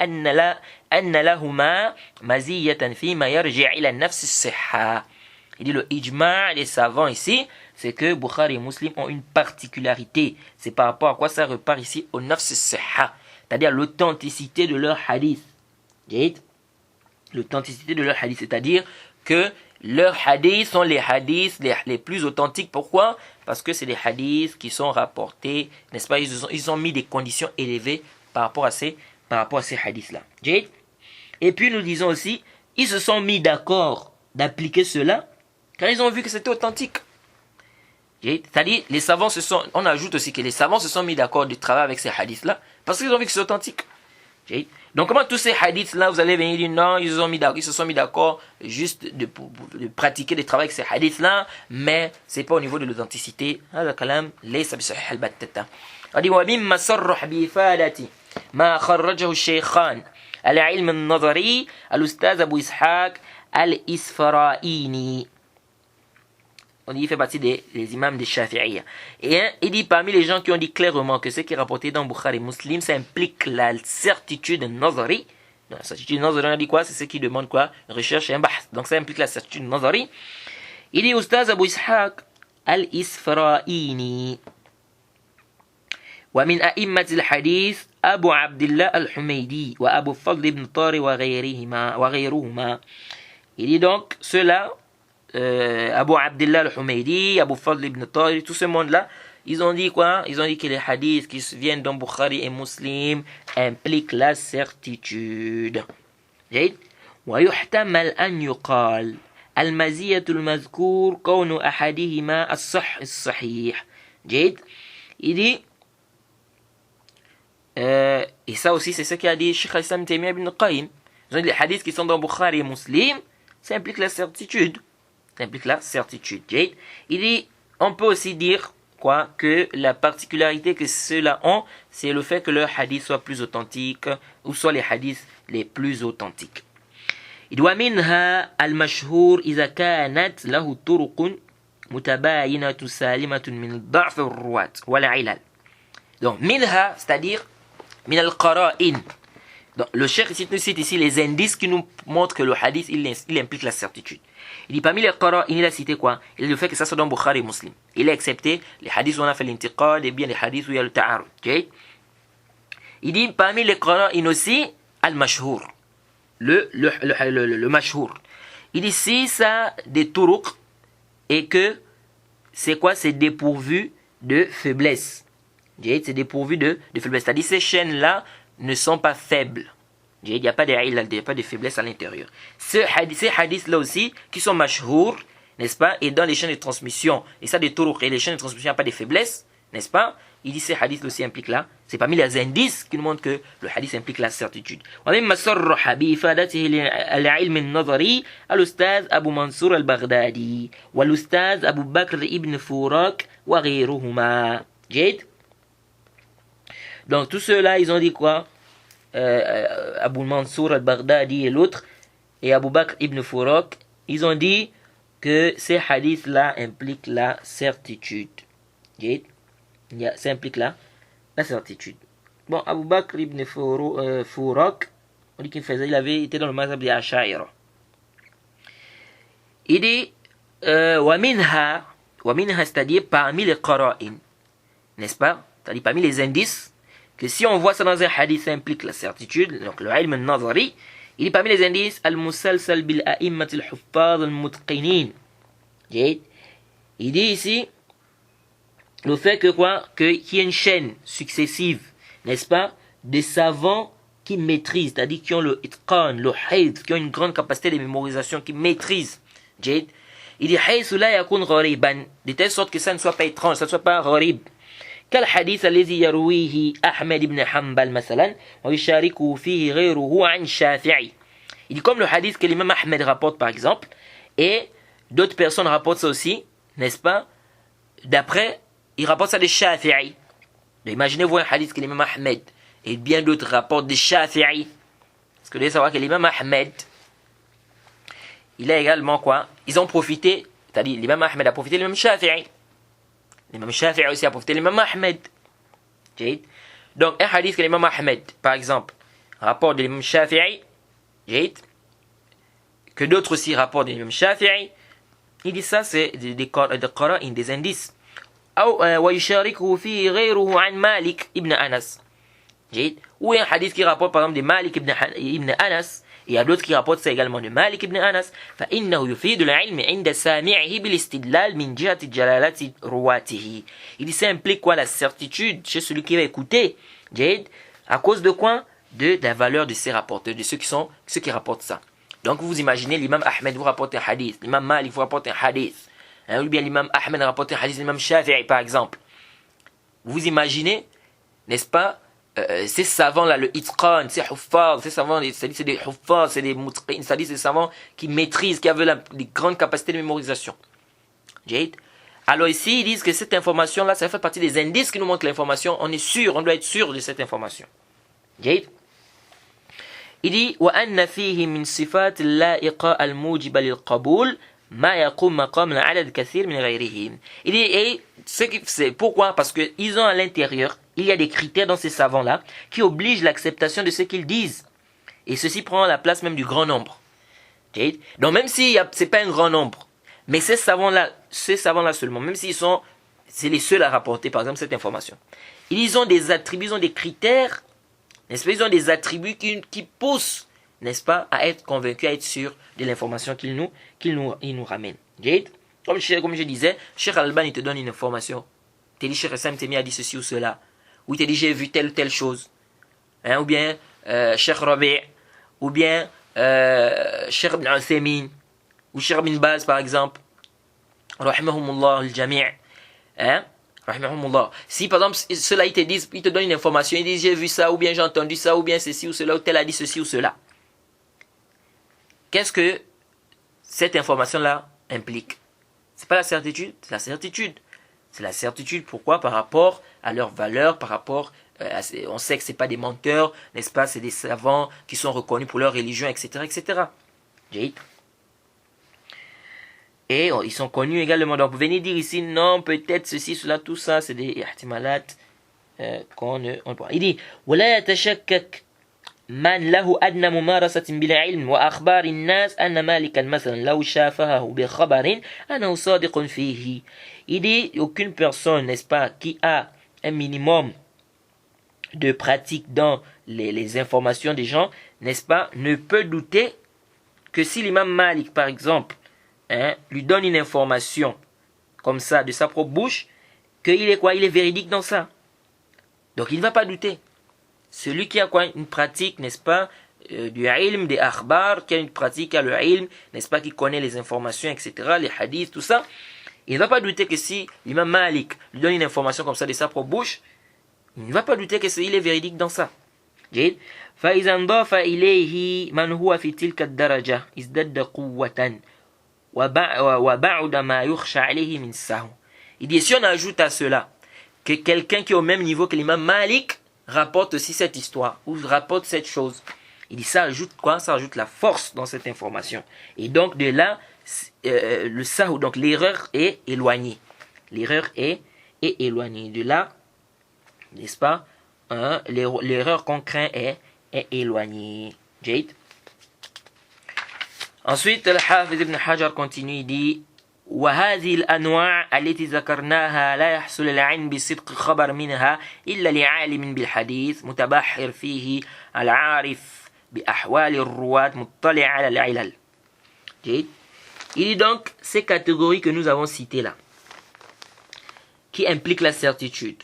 أن لهما مزية فيما يرجع إلى نفس الصحة. Il dit le ijma' les savants ici, c'est que Bukhari et Muslim ont une particularité. C'est par rapport à quoi ça repart ici au nafs as-sihha, c'est-à-dire l'authenticité de leur hadith. L'authenticité de leur hadith, c'est-à-dire que leurs hadiths sont les hadiths les plus authentiques. Pourquoi? Parce que c'est des hadiths qui sont rapportés, n'est-ce pas? Ils ont mis des conditions élevées par rapport à ces hadiths-là. Et puis nous disons aussi, ils se sont mis d'accord d'appliquer cela car ils ont vu que c'était authentique. C'est-à-dire, les savants on ajoute aussi que les savants se sont mis d'accord de travailler avec ces hadiths-là parce qu'ils ont vu que c'est authentique. Donc comment tous ces hadiths-là, vous allez venir dire non, ils se sont mis d'accord juste de pratiquer, de travailler avec ces hadiths-là, mais c'est pas au niveau de l'authenticité. هذا كلام ليس بصحيح البتة. ومما صرح بإفادة ما خرجه الشيخان العلم النظري الأستاذ أبو إسحاق الإسفرائيني. On dit, il fait partie des imams des Shafi'iyya. Et il dit parmi les gens qui ont dit clairement que ce qui est rapporté dans Bukhari et Muslim, ça implique la certitude nazari. La certitude nazari, on a dit quoi? C'est ce qui demande quoi? Une recherche et un bahth. Donc ça implique la certitude nazari. Il dit Oustaz Abu Ishaq al-Isfaraini. ومن أئمة الحديث أبو عبد الله الحميدي وأبو فضل بن طاري وغيرهما. Il dit donc ceux-là, Abu Abdullah al-Humaydi, Abu Fadl ibn Tari, tout ce monde-là, ils ont dit quoi? Ils ont dit que les hadiths qui viennent dans Bukhari et Muslim impliquent la certitude. ويحتمل أن يقال المزية المذكور كون أحدهما الصحيح. Il dit et ça aussi c'est ce qu'a dit Cheikh al-Islam Taymiyyah ibn Qayyim. Ils ont dit les hadiths qui sont dans Bukhari et Muslim, ça implique la certitude. Ça implique la certitude. Il dit, on peut aussi dire quoi, que la particularité que ceux-là ont, c'est le fait que leurs hadiths soient plus authentiques, ou soit les hadiths les plus authentiques. Il dit, ومنها المشهور إذا كانت له طرق متباينة سالمة من الضعف الرواة ولا علل. Donc, minha, c'est-à-dire, min al-qara'in. Donc, le cheikh cite ici les indices qui nous montrent que le hadith, il implique la certitude. Il dit, parmi les qara'in, il a cité quoi? Il a le fait que ça soit dans Bukhari et Muslim. Il a accepté les hadiths où on a fait l'intiqad et bien les hadiths où il y a le ta'arud. Okay? Il dit, parmi les qara'in aussi, al-mashhur. Le mashhur. Il dit, si ça a des turuq et que, c'est quoi? C'est dépourvu de faiblesse. C'est dépourvu de faiblesse. C'est-à-dire, ces chaînes-là ne sont pas faibles. Il n'y a pas de ilal, il n'y a pas de faiblesse à l'intérieur. Ces hadiths-là aussi, qui sont mashhour, n'est-ce pas, et dans les chaînes de transmission, et ça des turuq, et les chaînes de transmission, il n'y a pas de faiblesse, n'est-ce pas? Il dit ces hadiths aussi impliquent là. C'est parmi les indices qui nous montrent que le hadith implique la certitude. ومما صرح بإفادته العلم النظري الأستاذ أبو منصور البغدادي والأستاذ أبو بكر ابن فوراك وغيرهما. Donc tous ceux-là, ils ont dit quoi? Abu Mansour al-Baghdadi et l'autre, et Abu Bakr ibn Furak, ils ont dit que ces hadiths-là impliquent la certitude. Ça implique la certitude. Bon, Abu Bakr ibn Fourak, on dit il avait été dans le mazhab des Ash'aira. Il dit Waminha, c'est-à-dire parmi les qara'in, n'est-ce pas? C'est-à-dire parmi les indices, que si on voit ça dans un hadith, ça implique la certitude, donc le ilm al-nazari. Il dit parmi les indices al-musalsal bil a'immat al-huffaz al-mutqinin. Il dit ici le fait que quoi, qu'il y ait une chaîne successive, n'est-ce pas, des savants qui maîtrisent, c'est-à-dire qui ont le itqan, le hayd, qui ont une grande capacité de mémorisation, qui maîtrisent. Il dit haythu la yakun ghariban, de telle sorte que ça ne soit pas étrange, ça ne soit pas gharib. Quel hadith الذي يرويه أحمد بن حنبل مثلا ويشاركه فيه غيره عن شافعي. Il dit comme le hadith que l'imam Ahmed rapporte par exemple, et d'autres personnes rapportent ça aussi, n'est-ce pas, d'après, il rapporte ça des Shafi'i. Imaginez-vous un hadith que l'imam Ahmed et bien d'autres rapportent des Shafi'i. Parce que vous devez savoir que l'imam Ahmed, il a également quoi, ils ont profité, c'est-à-dire l'imam Ahmed a profité de l'imam Shafi'i. L'imam Shafi'i aussi a profité de l'imam Ahmed. Donc un hadith que l'imam Ahmed, par exemple, rapporte de l'imam Shafi'i, que d'autres aussi rapportent de l'imam Shafi'i, il dit ça c'est des qara'in, des indices. ويشاركه فيه غيره عن مالك ابن أنس. Ou un hadith qui rapporte par exemple de Malik ibn Anas, et il y a d'autres qui rapportent ça également de Malik ibn Anas. فإنه يفيد العلم عند سامعه بالاستدلال من جهة جلالة رواته. Il dit ça implique quoi, la certitude chez celui qui va écouter, à cause de quoi, de la valeur de ces rapporteurs, de ceux qui rapportent ça. Donc vous imaginez l'imam Ahmed vous rapporte un hadith, l'imam Malik vous rapporte un hadith, ou bien l'imam Ahmed rapporte un hadith, l'imam Shafi'i par exemple. Vous imaginez, n'est-ce pas, ces savants-là, le itqan, ces huffaz, ces savants, c'est des huffaz, c'est des mutqin, c'est-à-dire ces savants qui maîtrisent, qui avaient des grandes capacités de mémorisation. Alors ici, ils disent que cette information-là, ça fait partie des indices qui nous montrent l'information. On est sûr, on doit être sûr de cette information. Il dit وأن فيه من صفات اللائقة الموجبة للقبول ما يقوم مقام العدد كثير من غيرهم. Il dit, et c'est pourquoi? Parce que ils ont à l'intérieur, il y a des critères dans ces savants-là qui obligent l'acceptation de ce qu'ils disent. Et ceci prend la place même du grand nombre. Donc même si c'est pas un grand nombre, mais ces savants-là seulement, même s'ils sont, c'est les seuls à rapporter par exemple cette information, ils ont des attributs, ils ont des critères, n'est-ce pas, ils ont des attributs qui poussent, n'est-ce pas, à être convaincus, à être sûrs de l'information qu'ils nous ramènent. Comme je disais, Cheikh Al-Albani te donne une information. Il te dit Cheikh Sam Temi a dit ceci ou cela. Ou il te dit j'ai vu telle ou telle chose. Ou bien Cheikh Rabi', ou bien Cheikh Ibn Uthaymin, ou Cheikh Ibn Baz par exemple. Rahimahumullah al-jami'. Rahimahumullah. Si par exemple cela ils te donnent une information, ils disent j'ai vu ça, ou bien j'ai entendu ça, ou bien ceci ou cela, ou tel a dit ceci ou cela. Qu'est-ce que cette information-là implique? C'est pas la certitude, c'est la certitude. C'est la certitude, pourquoi? Par rapport à leur valeur, par rapport on sait que c'est pas des menteurs, n'est-ce pas? C'est des savants qui sont reconnus pour leur religion, etc., etc. Et ils sont connus également. Donc vous venez dire ici, non, peut-être ceci, cela, tout ça, c'est des ihtimalat qu'on ne voit. Il dit, ولا يتشكك من له أدنى ممارسة بالعلم وأخبار الناس أن مالكا مثلا لو شافهه بخبر أنه صادق فيه. Il dit, aucune personne, n'est-ce pas, qui a un minimum de pratique dans les informations des gens, n'est-ce pas, ne peut douter que si l'imam Malik, par exemple, lui donne une information comme ça de sa propre bouche, qu'il est quoi, il est véridique dans ça. Donc il ne va pas douter. Celui qui a quoi, une pratique, n'est-ce pas, du ilm, des akhbar, qui a une pratique, qui a le ilm, n'est-ce pas, qui connaît les informations, etc., les hadiths, tout ça, il ne va pas douter que si l'imam Malik lui donne une information comme ça de sa propre bouche, il ne va pas douter qu'il est véridique dans ça. فإذا انضاف إليه من هو في تلك الدرجة ازداد قوة وبعد ما يخشى عليه من السهو. Il dit, si on ajoute à cela que quelqu'un qui est au même niveau que l'imam Malik rapporte aussi cette histoire, ou rapporte cette chose, il dit, ça ajoute quoi? Ça ajoute la force dans cette information. Et donc de là, le sahou, donc l'erreur est éloignée. L'erreur est éloignée. De là, n'est-ce pas, l'erreur qu'on craint est éloignée. Jade. Ensuite, le Hafiz ibn Hajar continue, il dit وهذه الأنواع التي ذكرناها لا يحصل العلم بصدق خبر منها إلا لعالم بالحديث متبحر فيه العارف بأحوال الرواة مطلع على العلل. Il dit donc ces catégories que nous avons citées là, qui impliquent la certitude,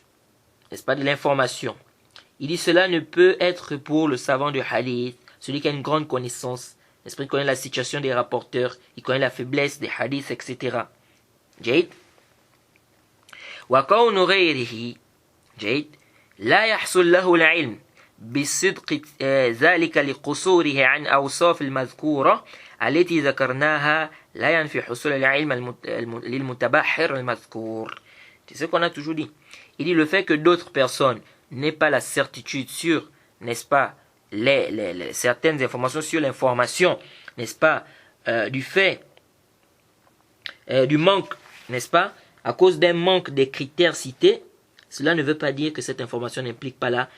n'est-ce pas, de l'information. Il dit cela ne peut être pour le savant de hadith, celui qui a une grande connaissance, n'est-ce pas, il connaît la situation des rapporteurs, il connaît la faiblesse des hadiths, etc. جيد. وكون غيره جيد لا يحصل له العلم بصدق ذلك لقصوره عن أوصاف المذكورة التي ذكرناها لا ينفي حصول العلم للمتبحر المذكور. C'est ce qu'on a toujours dit. Il dit le fait que d'autres personnes n'aient pas la certitude sur, n'est-ce pas, certaines informations sur l'information, n'est-ce pas, du fait, du manque, n'est-ce pas, à cause d'un manque des critères cités, cela ne veut pas dire que cette information n'implique pas la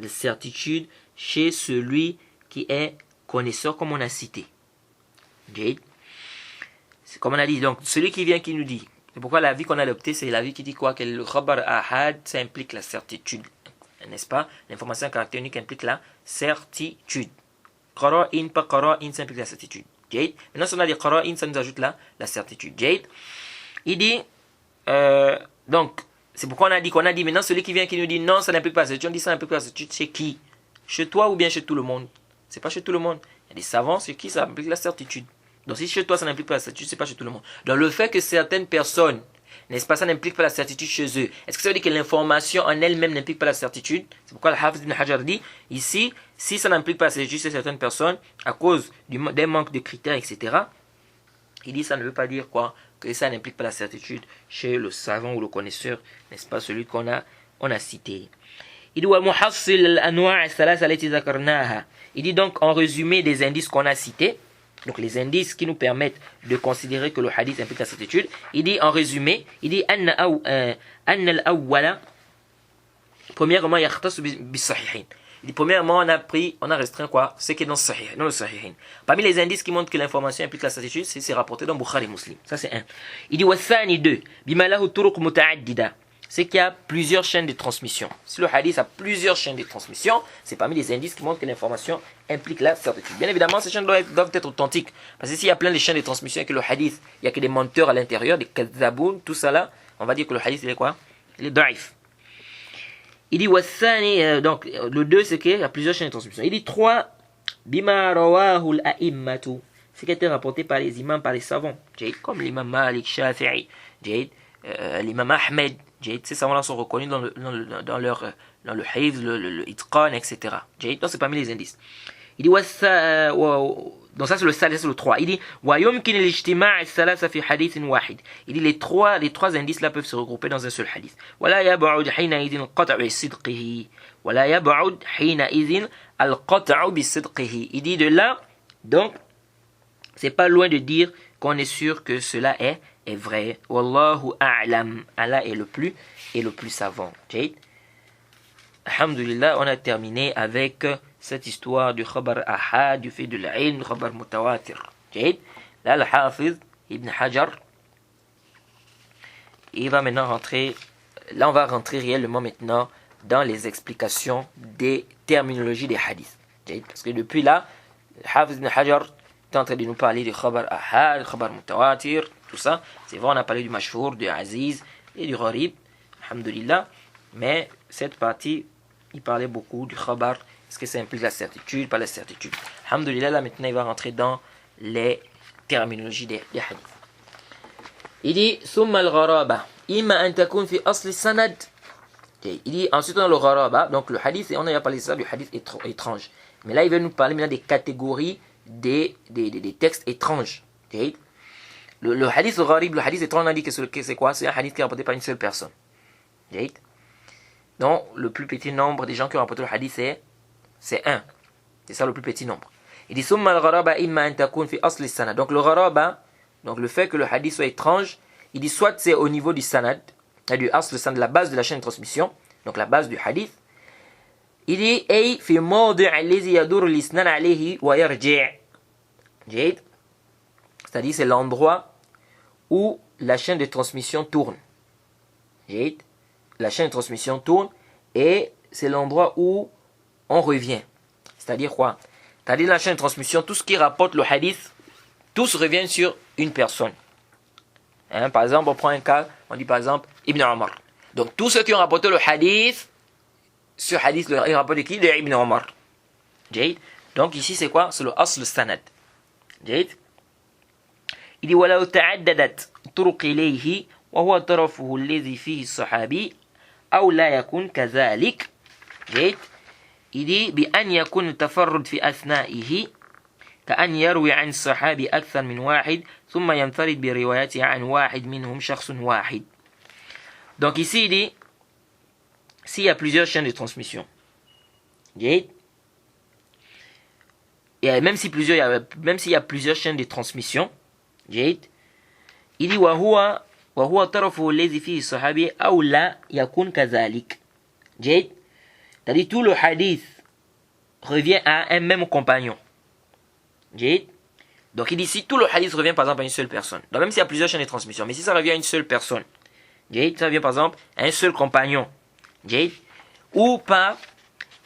certitude chez celui qui est connaisseur, comme on a cité. C'est comme on a dit, donc celui qui vient qui nous dit, c'est pourquoi la vie qu'on a adoptée, c'est la vie qui dit quoi, que le khabar ahad, ça implique la certitude, n'est-ce pas, l'information à caractère unique implique la certitude. Qara'in, pas qara'in, ça implique la certitude. Maintenant, si on a des qara'in, ça nous ajoute la certitude. Il dit, donc, c'est pourquoi on a dit maintenant, celui qui vient qui nous dit non, ça n'implique pas la certitude, on dit ça n'implique pas la certitude, chez qui? Chez toi ou bien chez tout le monde? C'est pas chez tout le monde. Il y a des savants chez qui ça implique la certitude. Donc si chez toi ça n'implique pas la certitude, c'est pas chez tout le monde. Donc le fait que certaines personnes, n'est-ce pas, ça n'implique pas la certitude chez eux, est-ce que ça veut dire que l'information en elle-même n'implique pas la certitude? C'est pourquoi le Hafiz ibn Hajar dit, ici, si ça n'implique pas la certitude chez certaines personnes, à cause d'un manque de critères, etc., il dit ça ne veut pas dire quoi, que ça n'implique pas la certitude chez le savant ou le connaisseur, n'est-ce pas, celui qu'on a cité. Il dit, il dit donc en résumé des indices qu'on a cités, donc les indices qui nous permettent de considérer que le hadith implique la certitude. Il dit en résumé, il dit premièrement, premièrement, on a restreint quoi, ce qui est dans le Sahihin. Parmi les indices qui montrent que l'information implique la certitude, c'est rapporté dans Bukhari et Muslim. Ça c'est un. Il dit wasani 2, bimalahu turuq muta'addida, c'est qu'il y a plusieurs chaînes de transmission. Si le hadith a plusieurs chaînes de transmission, c'est parmi les indices qui montrent que l'information implique la certitude. Bien évidemment, ces chaînes doivent être authentiques. Parce que s'il y a plein de chaînes de transmission et que le hadith, il n'y a que des menteurs à l'intérieur, des kadzaboun, tout ça là, on va dire que le hadith, il est quoi? Il est daif. Il dit wassani, donc le 2, c'est qu'il y a plusieurs chaînes de transmission. Il dit 3, bima rawahu al-a'immatu, c'est qui a été rapporté par les imams, par les savants, comme l'imam Malik, Shafi'i, l'imam Ahmed. Ces savants-là sont reconnus dans le hifz, le itqan, etc. Donc c'est parmi les indices. Il dit donc ça c'est le 3. Il dit il dit les trois indices là peuvent se regrouper dans un seul hadith. Il dit de là, donc c'est pas loin de dire qu'on est sûr que cela est vrai. Wallahu a'lam. Allah est le plus savant. Alhamdulillah, on a terminé avec cette histoire du khabar ahad, du fait de l'ilm, du khabar mutawatir. Là, le Hafiz ibn Hajar, il va maintenant rentrer, là on va rentrer réellement maintenant dans les explications des terminologies des hadiths. Parce que depuis là, le Hafiz ibn Hajar est en train de nous parler du khabar ahad, du khabar mutawatir, tout ça. C'est vrai, on a parlé du mashhour, du aziz et du gharib, alhamdulillah. Mais cette partie, il parlait beaucoup du khabar. Est-ce que ça implique la certitude, pas la certitude? Alhamdulillah, là maintenant il va rentrer dans les terminologies des hadiths. Il dit summa al-gharaba imma an takun fi asli sanad. Il dit ensuite dans le gharaba, donc le hadith, on a déjà parlé de ça, du hadith étrange. Mais là il va nous parler maintenant des catégories des textes étranges. Le hadith gharib, le hadith étrange, on a dit que c'est quoi? C'est un hadith qui est rapporté par une seule personne. Donc le plus petit nombre des gens qui ont rapporté le hadith c'est 1. C'est ça le plus petit nombre. Il dit summa al-gharaba imma an takun fi asli sanad. Donc le gharaba, Donc le fait que le hadith soit étrange, il dit soit c'est au niveau du sanad, du asl, le sanad, la base de la chaîne de transmission, donc la base du hadith. Il dit ay fi mawdi' allazi yadur al-isnan alayhi wa yarji'. C'est-à-dire c'est l'endroit où la chaîne de transmission tourne. La chaîne de transmission tourne et c'est l'endroit où on revient. C'est-à-dire quoi? C'est-à-dire la chaîne de transmission, tout ce qui rapporte le hadith, tous reviennent sur une personne. Par exemple, on prend un cas, on dit par exemple Ibn Omar. Donc tous ceux qui ont rapporté le hadith, ce hadith, il rapporte de qui? De Ibn Omar. Donc ici c'est quoi? C'est le asl sanad. Il dit وَلَوْ تَعَدَّدَتْ طُرُقِ إِلَيْهِ وَهُوَ طَرَفُهُ الَّذِي فِيهِ الصَّحَابِي أَوْ لَا يَكُنْ كَذَلِكَ. Il dit بأن يكون التفرد في أثنائه كأن يروي عن الصحابي أكثر من واحد ثم ينفرد بروايته عن واحد منهم شخص واحد. Donc ici il dit s'il y a plusieurs chaînes de transmission, et même s'il y a plusieurs chaînes de transmission, il dit وهو طرفه الذي فيه الصحابي أو لا يكون كذلك. C'est-à-dire tout le hadith revient à un même compagnon. Donc il dit si tout le hadith revient par exemple à une seule personne, donc même s'il y a plusieurs chaînes de transmission, mais si ça revient à une seule personne, ça revient par exemple à un seul compagnon, ou pas,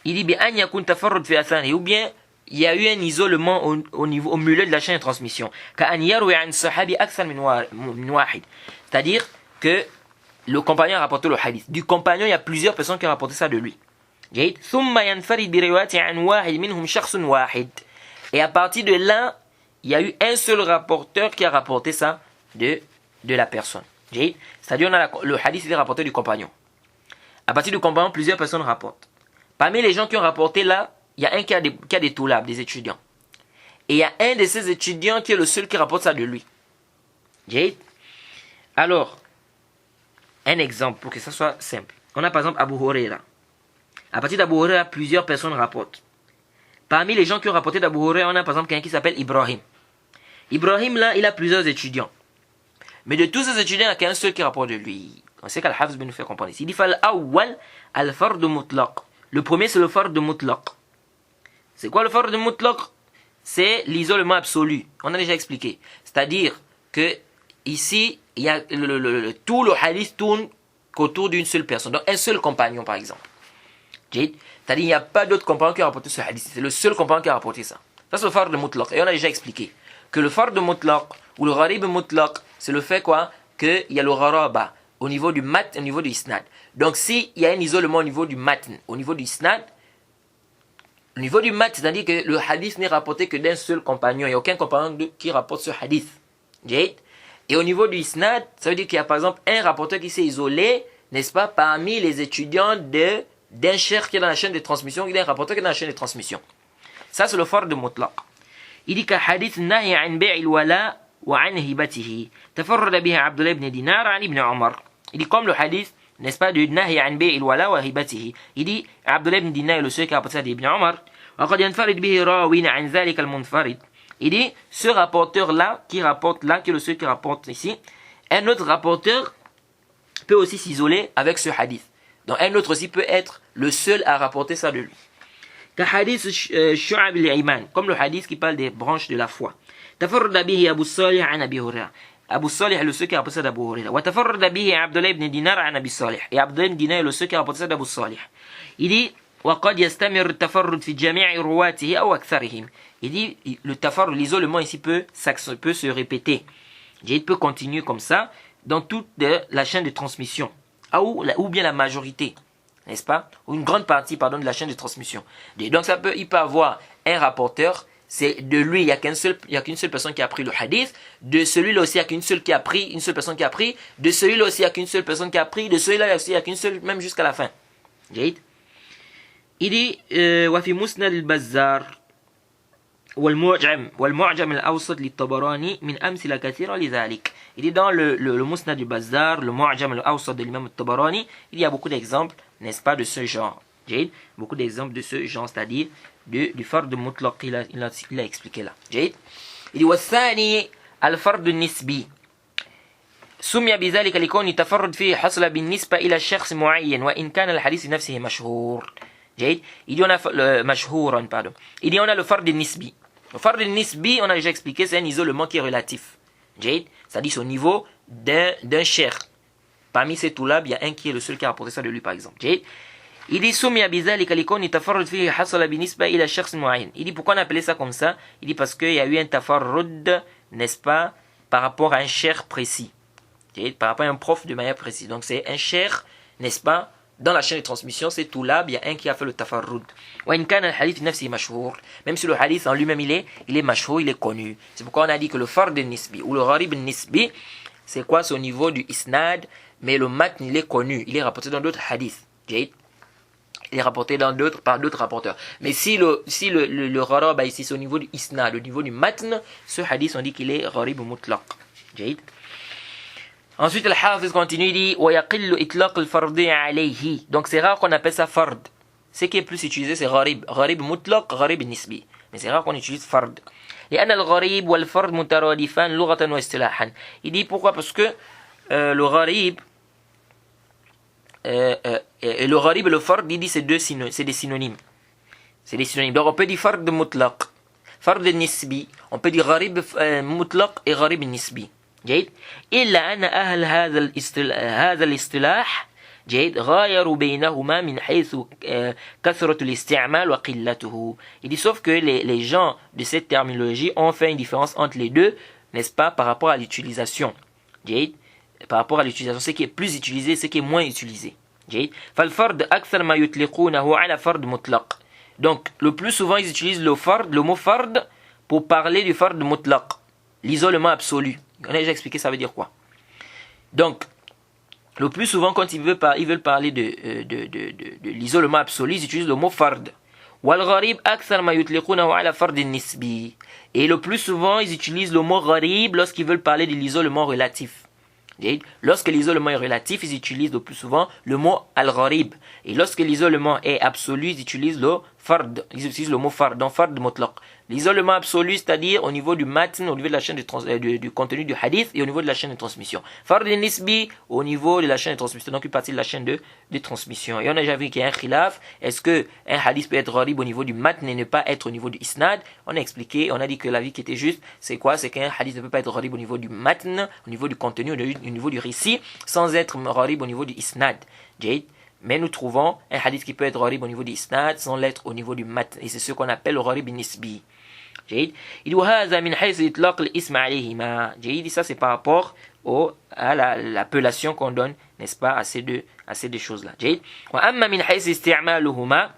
il dit ou bien il y a eu un isolement au milieu de la chaîne de transmission. C'est-à-dire que le compagnon a rapporté le hadith. Du compagnon, il y a plusieurs personnes qui ont rapporté ça de lui. Et à partir de là, il y a eu un seul rapporteur qui a rapporté ça de la personne. C'est-à-dire le hadith il est rapporté du compagnon. À partir du compagnon, plusieurs personnes rapportent. Parmi les gens qui ont rapporté là, il y a un qui a des toulabs, des étudiants. Et il y a un de ces étudiants qui est le seul qui rapporte ça de lui. Alors, un exemple pour que ça soit simple. On a par exemple Abu Huraira. À partir d'Abu Huraira, plusieurs personnes rapportent. Parmi les gens qui ont rapporté d'Abu Huraira, on a par exemple quelqu'un qui s'appelle Ibrahim. Ibrahim là, il a plusieurs étudiants. Mais de tous ces étudiants, il n'y a qu'un seul qui rapporte de lui. On sait qu'Al-Hafz nous fait comprendre ici. Il dit Fal-awwal al-fard mutlaq. Le premier c'est le fard mutlaq. C'est quoi le fard mutlaq? C'est l'isolement absolu. On a déjà expliqué. C'est-à-dire que ici, il y a tout le hadith tourne qu'autour d'une seule personne. Donc un seul compagnon par exemple. C'est-à-dire qu'il n'y a pas d'autre compagnon qui a rapporté ce hadith. C'est le seul compagnon qui a rapporté ça. Ça c'est le fard mutlaq. Et on a déjà expliqué que le fard mutlaq ou le gharib mutlaq, c'est le fait quoi? Qu'il y a le gharaba au niveau du mat, au niveau du isnad. Donc s'il y a un isolement au niveau du matn, au niveau du isnad, au niveau du mat, c'est-à-dire que le hadith n'est rapporté que d'un seul compagnon. Il n'y a aucun compagnon qui rapporte ce hadith. Et au niveau du isnad, ça veut dire qu'il y a par exemple un rapporteur qui s'est isolé, n'est-ce pas, parmi les étudiants d'un cheikh qui est dans la chaîne de transmission, il y a un rapporteur qui est dans la chaîne de transmission. Ça c'est le fard de mutlaq. Il dit que hadith nahi an bay'il wala wa an hibatihi tafarrada biha Abdullah ibn Dinar an ibn Omar. Il dit comme le hadith, n'est-ce pas, de nahi an bay'il wala wa hibatihi. Il dit Abdullah ibn Dinar est le seul qui a rapporté ça d'Ibn Omar. Wa qad yanfarid bihi rawin an dhalika al-munfarid. Il dit ce rapporteur là qui rapporte là, qui est le seul qui rapporte ici, un autre rapporteur peut aussi s'isoler avec ce hadith. Donc un autre aussi peut être le seul à rapporter ça de lui. كحديث شعب الإيمان, comme le hadith qui parle des branches de la foi. تفرد به أبو الصالح عن أبي هريرة. أبو الصالح le seul qui a rapporté ça d'Abu Huraira. وتفرد به عبد الله بن دينار عن أبي صالح. Et Abdullah ibn Dinar est le seul qui a rapporté ça d'Abu Salih. Il dit وقد يستمر التفرد في جميع رواته أو أكثرهم. Il dit le tafarrud, l'isolement ici peut se répéter. Il peut continuer comme ça dans toute la chaîne de transmission ou bien la majorité. N'est-ce pas? Ou une grande partie, pardon, de la chaîne de transmission. Donc il peut avoir un rapporteur, c'est de lui, il n'y a qu'une seule personne qui a pris le hadith, de celui-là aussi, il n'y a qu'une seule personne qui a pris, de celui-là aussi, il n'y a qu'une seule personne qui a pris, de celui-là aussi, il n'y a qu'une seule, même jusqu'à la fin. Il dit, وفي مسند البزار والمعجم الأوسط للطبراني من أمثلة كثيرة لذلك. Il dit dans le Musnad du Bazzar, le Mu'jam al-Awsat de l'imam al-Tabarani, il y a beaucoup d'exemples, n'est-ce pas, de ce genre. Beaucoup d'exemples de ce genre, c'est-à-dire du fard de mutlaq qu'il a expliqué là. Il dit والثاني الفرد النسبي سمي بذلك لكون تفرد فيه حصل بالنسبة إلى شخص معين وإن كان الحديث نفسه مشهور. جيد. Il dit on a مشهورا pardon. Il dit on a le fard nisbi. Le fard nisbi, on a déjà expliqué, c'est un isolement qui est relatif. Jade, c'est-à-dire au niveau d'un cher. Parmi ces toulab, il y a un qui est le seul qui a rapporté ça de lui par exemple. Jade. Il dit سمي بذلك لكون تفرد فيه حصل بالنسبة إلى شخص معين. Il dit pourquoi on a appelé ça comme ça? Il dit parce qu'il y a eu un tafarrud, n'est-ce pas, par rapport à un cher précis. Par rapport à un prof de manière précise. Donc c'est un cher, n'est-ce pas, dans la chaîne de transmission, c'est tout là, il y a un qui a fait le tafarrud. Même si le hadith en lui-même il est mashhur, il est connu. C'est pourquoi on a dit que le fard nisbi ou le gharib nisbi, c'est quoi? C'est au niveau du isnad, mais le matn il est connu, il est rapporté dans d'autres hadiths. Il est rapporté par d'autres rapporteurs. Mais si le gharab ici c'est au niveau du isnad, au niveau du matn, ce hadith on dit qu'il est gharib mutlaq. Ensuite, le Hafiz continue, il dit وَيَقِلُّ إِطْلَاقُ الْفَرْضِ عَلَيْهِ. Donc c'est rare qu'on appelle ça fard. Ce qui est plus utilisé, c'est gharib. Gharib mutlaq, gharib nisbi. Mais c'est rare qu'on utilise fard. لأن الغريب والفرد مترادفان لغة واصطلاحا. Il dit pourquoi? Parce que le gharib et le fard, il dit c'est des synonymes. C'est des synonymes. Donc on peut dire fard mutlaq, fard nisbi. On peut dire gharib mutlaq et gharib nisbi. جيد إلا أن أهل هذا الاصطلاح جيد غايروا بينهما من حيث كثرة الاستعمال وقلته. Il dit sauf que les gens de cette terminologie ont fait une différence entre les deux, n'est-ce pas, par rapport à l'utilisation. جيد par rapport à l'utilisation, ce qui est plus utilisé, ce qui est moins utilisé. جيد فالفرد أكثر ما يطلقونه على فرد مطلق. Donc le plus souvent ils utilisent le mot fard pour parler du fard mutlaq, l'isolement absolu. On a déjà expliqué ça veut dire quoi. Donc, le plus souvent quand ils veulent parler de l'isolement absolu, ils utilisent le mot fard. Et le plus souvent, ils utilisent le mot gharib lorsqu'ils veulent parler de l'isolement relatif. Lorsque l'isolement est relatif, ils utilisent le plus souvent le mot al-gharib. Et lorsque l'isolement est absolu, ils utilisent le fard. Ils utilisent le mot fard, donc fard mutlaq. L'isolement absolu, c'est-à-dire au niveau du matn, au niveau de la chaîne du contenu du hadith et au niveau de la chaîne de transmission. Fard nisbi, au niveau de la chaîne de transmission, donc une partie de la chaîne de transmission. Et on a déjà vu qu'il y a un khilaf. Est-ce qu'un hadith peut être gharib au niveau du matn et ne pas être au niveau du isnad? On a expliqué, on a dit que l'avis qui était juste, c'est quoi? C'est qu'un hadith ne peut pas être gharib au niveau du matn, au niveau du contenu, au niveau du récit, sans être gharib au niveau du isnad. Jade. Mais nous trouvons un hadith qui peut être gharib au niveau du isnad sans l'être au niveau du matn. Et c'est ce qu'on appelle le gharib nisbi. جيد. Il وهذا من حيث إطلاق الاسم عليهما. جيد. Ça c'est par rapport à l'appellation qu'on donne, n'est-ce pas, à ces deux choses-là. جيد. وأما من حيث استعمالهما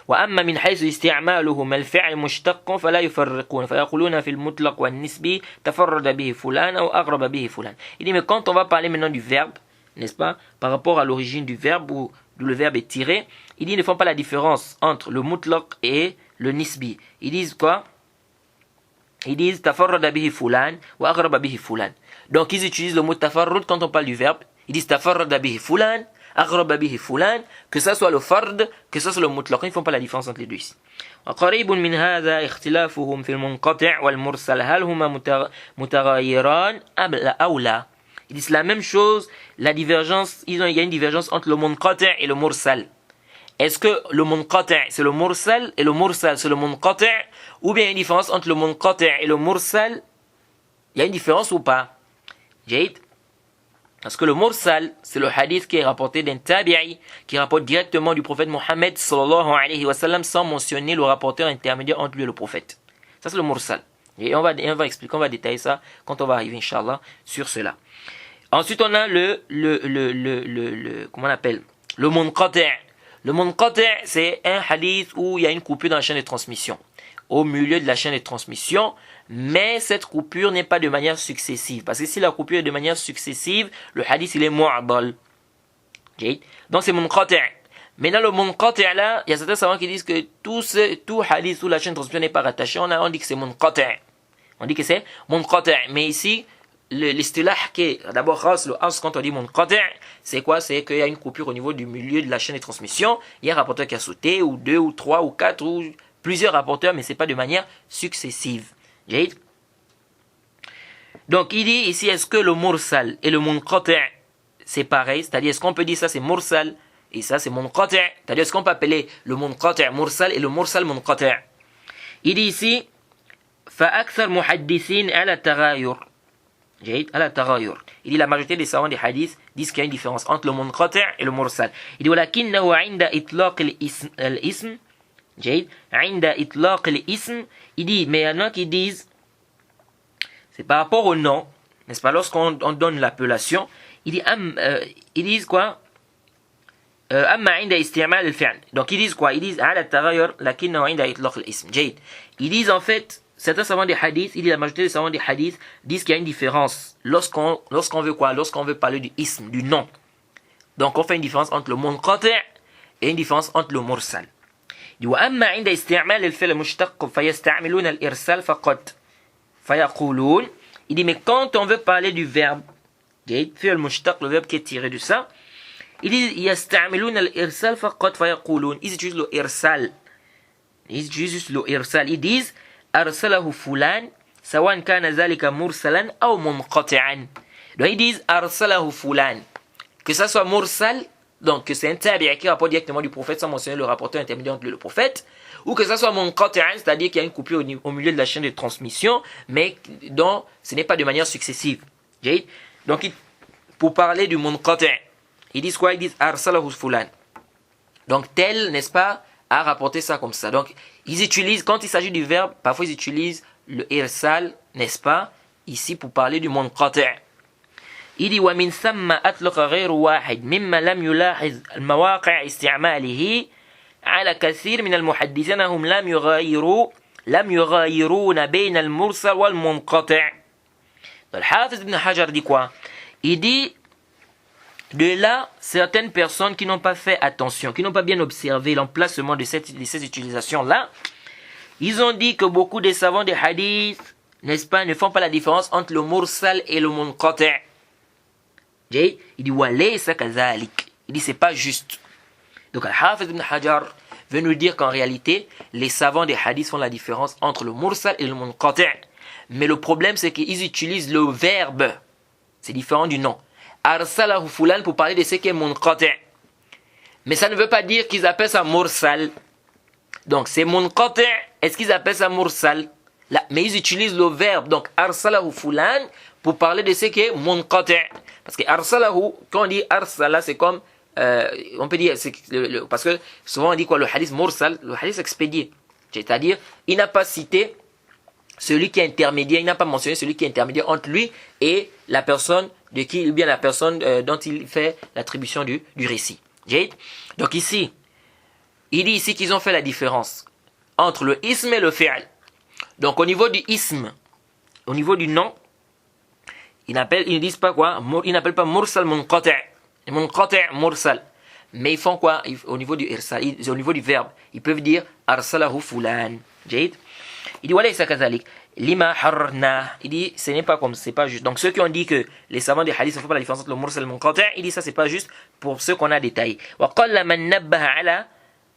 وأما من حيث استعمالهما الفعل مشتق فلا يفرقون فيقولون في المطلق والنسبي تفرد به فلان أو أغرب به فلان. Il dit mais quand on va parler maintenant du verbe, n'est-ce pas, par rapport à l'origine du verbe où le verbe est tiré, il dit ils ne font pas la différence entre le mutlaq et le nisbi. Ils disent quoi? Ils disent tafarrada bihi fulan wa aghraba bihi fulan. Donc ils utilisent le mot tafarrud quand on parle du verbe. Ils disent tafarrada bihi fulan, aghraba bihi fulan, que ça soit le fard, que ça soit le mutlaq. Ils ne font pas la différence entre les deux ici. وقريب من هذا اختلافهم في المنقطع والمرسل هل هما متغايران أو لا. Ils disent la même chose, la divergence, il y a une divergence entre le munqati' et le mursal. Est-ce que le munqati' c'est le mursal et le mursal c'est le munqati', ou bien il y a une différence entre le munqati' et le mursal? Il y a une différence ou pas? Jade. Parce que le mursal c'est le hadith qui est rapporté d'un tabi'i qui rapporte directement du prophète Mohammed sallallahu alayhi wa sallam sans mentionner le rapporteur intermédiaire entre lui et le prophète. Ça c'est le mursal. Et on va expliquer, on va détailler ça quand on va arriver inchallah sur cela. Ensuite on a comment on appelle, le munqati'. Le munqati' c'est un hadith où il y a une coupure dans la chaîne de transmission, au milieu de la chaîne de transmission, mais cette coupure n'est pas de manière successive, parce que si la coupure est de manière successive, le hadith il est mu'dal. Donc c'est munqati'. Maintenant le munqati' là, il y a certains savants qui disent que tout hadith où la chaîne de transmission n'est pas rattachée, on dit que c'est munqati'. On dit que c'est munqati', mais ici l'istilah qui est d'abord le as quand on dit munqati', c'est quoi? C'est qu'il y a une coupure au niveau du milieu de la chaîne de transmission, il y a un rapporteur qui a sauté, ou deux, ou trois, ou quatre, ou plusieurs rapporteurs, mais c'est pas de manière successive. Jade. Donc il dit ici, est-ce que le mursal et le munqati' c'est pareil? C'est-à-dire, est-ce qu'on peut dire ça c'est mursal et ça c'est munqati'? C'est-à-dire, est-ce qu'on peut appeler le munqati' mursal et le mursal munqati'? Il dit ici, فأكثر محدثين على التغاير. جيد على التغاير. Il dit la majorité des savants des hadiths disent qu'il y a une différence entre le munqati' et le mursal. Il dit ولكنه عند إطلاق الاسم. جيد عند إطلاق الاسم. Il dit, mais il y en a qui disent, c'est par rapport au nom, n'est-ce pas, lorsqu'on donne l'appellation, il dit, ils disent quoi? أما عند استعمال الفعل. Donc ils disent quoi? Ils disent على التغير لكنه عند إطلاق الاسم. جيد. Ils disent en fait, certains savants des hadiths, il dit la majorité des savants des hadiths disent qu'il y a une différence lorsqu'on veut quoi? Lorsqu'on veut parler du ism, du nom. Donc on fait une différence entre le munqati' et une différence entre le mursal. Il dit وأما عند استعمال الفعل المشتق فيستعملون الإرسال فقط فيقولون. Il dit mais quand on veut parler du verbe, فعل مشتق, le verbe qui est tiré de ça, il dit يستعملون الإرسال فقط فيقولون. Ils utilisent le irsal. Ils utilisent juste le irsal. Ils disent أرسله فلان سواء كان ذلك مرسلا أو منقطعا. Donc ils disent أرسله فلان, que ça soit mursal, donc que c'est un tabi'i qui rapporte directement du prophète sans mentionner le rapporteur intermédiaire entre le prophète, ou que ça soit munqati'an, c'est-à-dire qu'il y a une coupure au milieu de la chaîne de transmission, mais dont ce n'est pas de manière successive. Donc pour parler du munqati', ils disent quoi? Ils disent arsalahu fulan. Donc tel, n'est-ce pas, a rapporté ça comme ça. Donc ils utilisent, quand il s'agit du verbe, parfois ils utilisent le irsal, n'est-ce pas, ici pour parler du munqati'. Il dit ومن ثم أطلق غير واحد مما لم يلاحظ المواقع استعماله على كثير من المحدثين هم لم يغايرون بين المرسل والمنقطع. الحافظ ابن حجر dit quoi? Il dit de là certaines personnes qui n'ont pas fait attention, qui n'ont pas bien observé l'emplacement de ces utilisations-là, ils ont dit que beaucoup des savants des hadiths, n'est-ce pas, ne font pas la différence entre le mursal et le munqati'. Il dit walaysa kazalik. Il dit c'est pas juste. Donc Al-Hafiz ibn Hajar veut nous dire qu'en réalité les savants des hadiths font la différence entre le mursal et le munqati'. Mais le problème c'est qu'ils utilisent le verbe. C'est différent du nom. Arsalahu fulan pour parler de ce qui est munqati'. Mais ça ne veut pas dire qu'ils appellent ça mursal. Donc c'est munqati'. Est-ce qu'ils appellent ça mursal? Là, mais ils utilisent le verbe. Donc arsalahu fulan pour parler de ce qui est munqati'. Parce que arsalahu, quand on dit arsala, c'est comme, on peut dire, parce que souvent on dit quoi, le hadith mursal, le hadith expédié. C'est-à-dire, il n'a pas cité celui qui est intermédiaire, il n'a pas mentionné celui qui est intermédiaire entre lui et la personne de qui, ou bien la personne dont il fait l'attribution du récit. Donc ici, il dit ici qu'ils ont fait la différence entre le ism et le fi'l. Donc au niveau du ism, au niveau du nom, ils ne disent pas quoi, ils n'appellent pas mursal munqati', munqati' mursal. Mais ils font quoi? Au niveau du irsal, au niveau du verbe, ils peuvent dire arsalahu fulan. Il dit walaysa kazalik lima harna. Il dit ce n'est pas comme, c'est pas juste. Donc ceux qui ont dit que les savants des hadiths ne font pas la différence entre le mursal et le munqati', il dit ça c'est pas juste pour ceux qu'on a détaillés. Wa qalla man nabbaha ala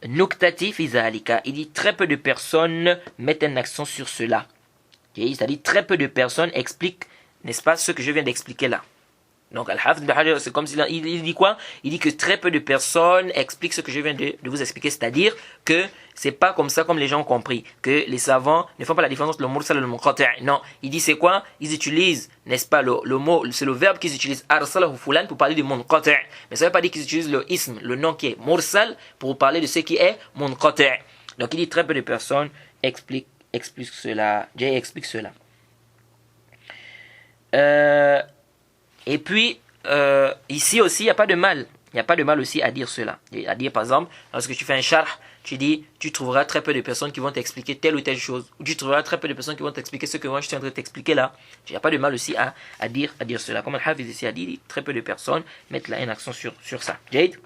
nuktati fi zalika. Il dit très peu de personnes mettent un accent sur cela. C'est-à-dire très peu de personnes expliquent, n'est-ce pas, ce que je viens d'expliquer là. Donc Al-Hafiz ibn Hajar, c'est comme il dit quoi? Il dit que très peu de personnes expliquent ce que je viens de vous expliquer, c'est-à-dire que c'est pas comme ça comme les gens ont compris, que les savants ne font pas la différence entre le mursal et le munqati'. Non, il dit c'est quoi? Ils utilisent, n'est-ce pas, le mot, c'est le verbe qu'ils utilisent, arsalahu fulan, pour parler du munqati'. Mais ça veut pas dire qu'ils utilisent le ism, le nom qui est mursal, pour parler de ce qui est munqati'. Donc il dit très peu de personnes expliquent cela. Jay explique cela. Et puis, ici aussi, il n'y a pas de mal. Il n'y a pas de mal aussi à dire cela. À dire, par exemple, lorsque tu fais un sharh, tu dis, tu trouveras très peu de personnes qui vont t'expliquer telle ou telle chose. Ou tu trouveras très peu de personnes qui vont t'expliquer ce que moi je suis en train de t'expliquer là. Il n'y a pas de mal aussi à dire cela. Comme Al-Hafiz ici a dit, très peu de personnes mettent là un accent sur ça. Jade.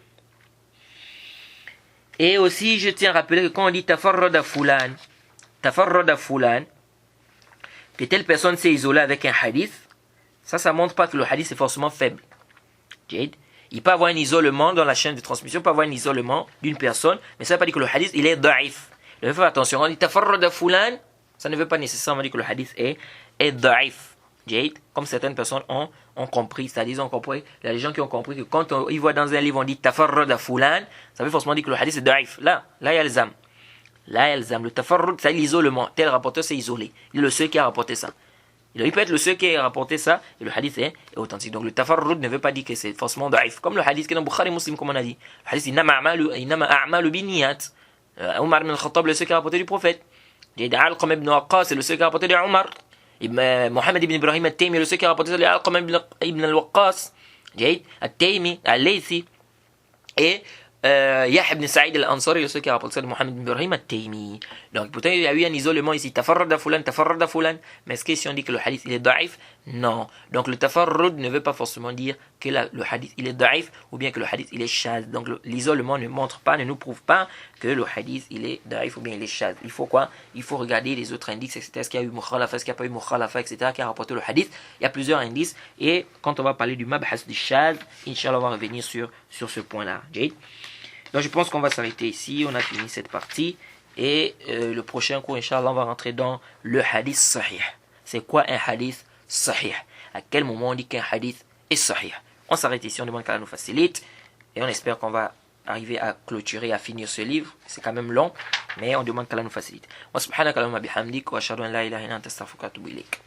Et aussi, je tiens à rappeler que quand on dit tafarrada fulan, que telle personne s'est isolée avec un hadith, ça montre pas que le hadith est forcément faible. Il peut avoir un isolement dans la chaîne de transmission, il peut avoir un isolement d'une personne, mais ça ne veut pas dire que le hadith il est da'if. Il faut faire attention, on dit tafarrada fulan, ça ne veut pas nécessairement dire que le hadith est da'if. Jade, comme certaines personnes ont compris, c'est-à-dire ils ont compris, il y a des gens qui ont compris que quand ils voient dans un livre on dit tafarrada fulan, ça veut forcément dire que le hadith est daif. Là, il y a le zam. Là, il y a le zam. Le tafarrud, c'est l'isolement. Tel rapporteur, c'est isolé. Il est le seul qui a rapporté ça. Il peut être le seul qui a rapporté ça et le hadith est authentique. Donc le tafarrud ne veut pas dire que c'est forcément daif. Comme le hadith qui est dans Bukhari Muslim, comme on a dit. Le hadith, innama a'malu biniyat. Omar ibn al-Khattab, le seul qui a rapporté du prophète. Al-Qam ibn Waqqas, c'est le seul qui a rapporté de Omar. Mohamed ibn Ibrahim al-Taymi, le seul qui a rapporté de Al-Qam ibn al-Waqqas. Al-Taymi, al-Laythi. Et Yahya ibn Sa'id al-Ansari, le seul qui a rapporté ça de Mohamed ibn Ibrahim al-Taymi. Donc pourtant il y a eu un isolement ici, tafarrada fulan, mais est-ce que si on dit que le hadith il est daif? Non. Donc le tafarrud ne veut pas forcément dire que le hadith il est daif ou bien que le hadith il est shaz. Donc l'isolement ne montre pas, ne nous prouve pas que le hadith il est daif ou bien il est shaz. Il faut quoi? Il faut regarder les autres indices, etc. Est-ce qu'il y a eu mukhalafa, est-ce qu'il n'y a pas eu mukhalafa, etc. qui a rapporté le hadith. Il y a plusieurs indices et quand on va parler du mabhas du shaz, Inch'Allah on va revenir sur ce point-là. Jade. Donc je pense qu'on va s'arrêter ici, on a fini cette partie. Et le prochain cours, Inch'Allah, on va rentrer dans le hadith sahih. C'est quoi un hadith sahih? À quel moment on dit qu'un hadith est sahih? On s'arrête ici, on demande qu'Allah nous facilite. Et on espère qu'on va arriver à clôturer, à finir ce livre. C'est quand même long, mais on demande qu'Allah nous facilite. Wa subhanaka Allahumma bihamdik wa ashhadu an la ilaha illa anta astaghfiruka wa atubu ilayk.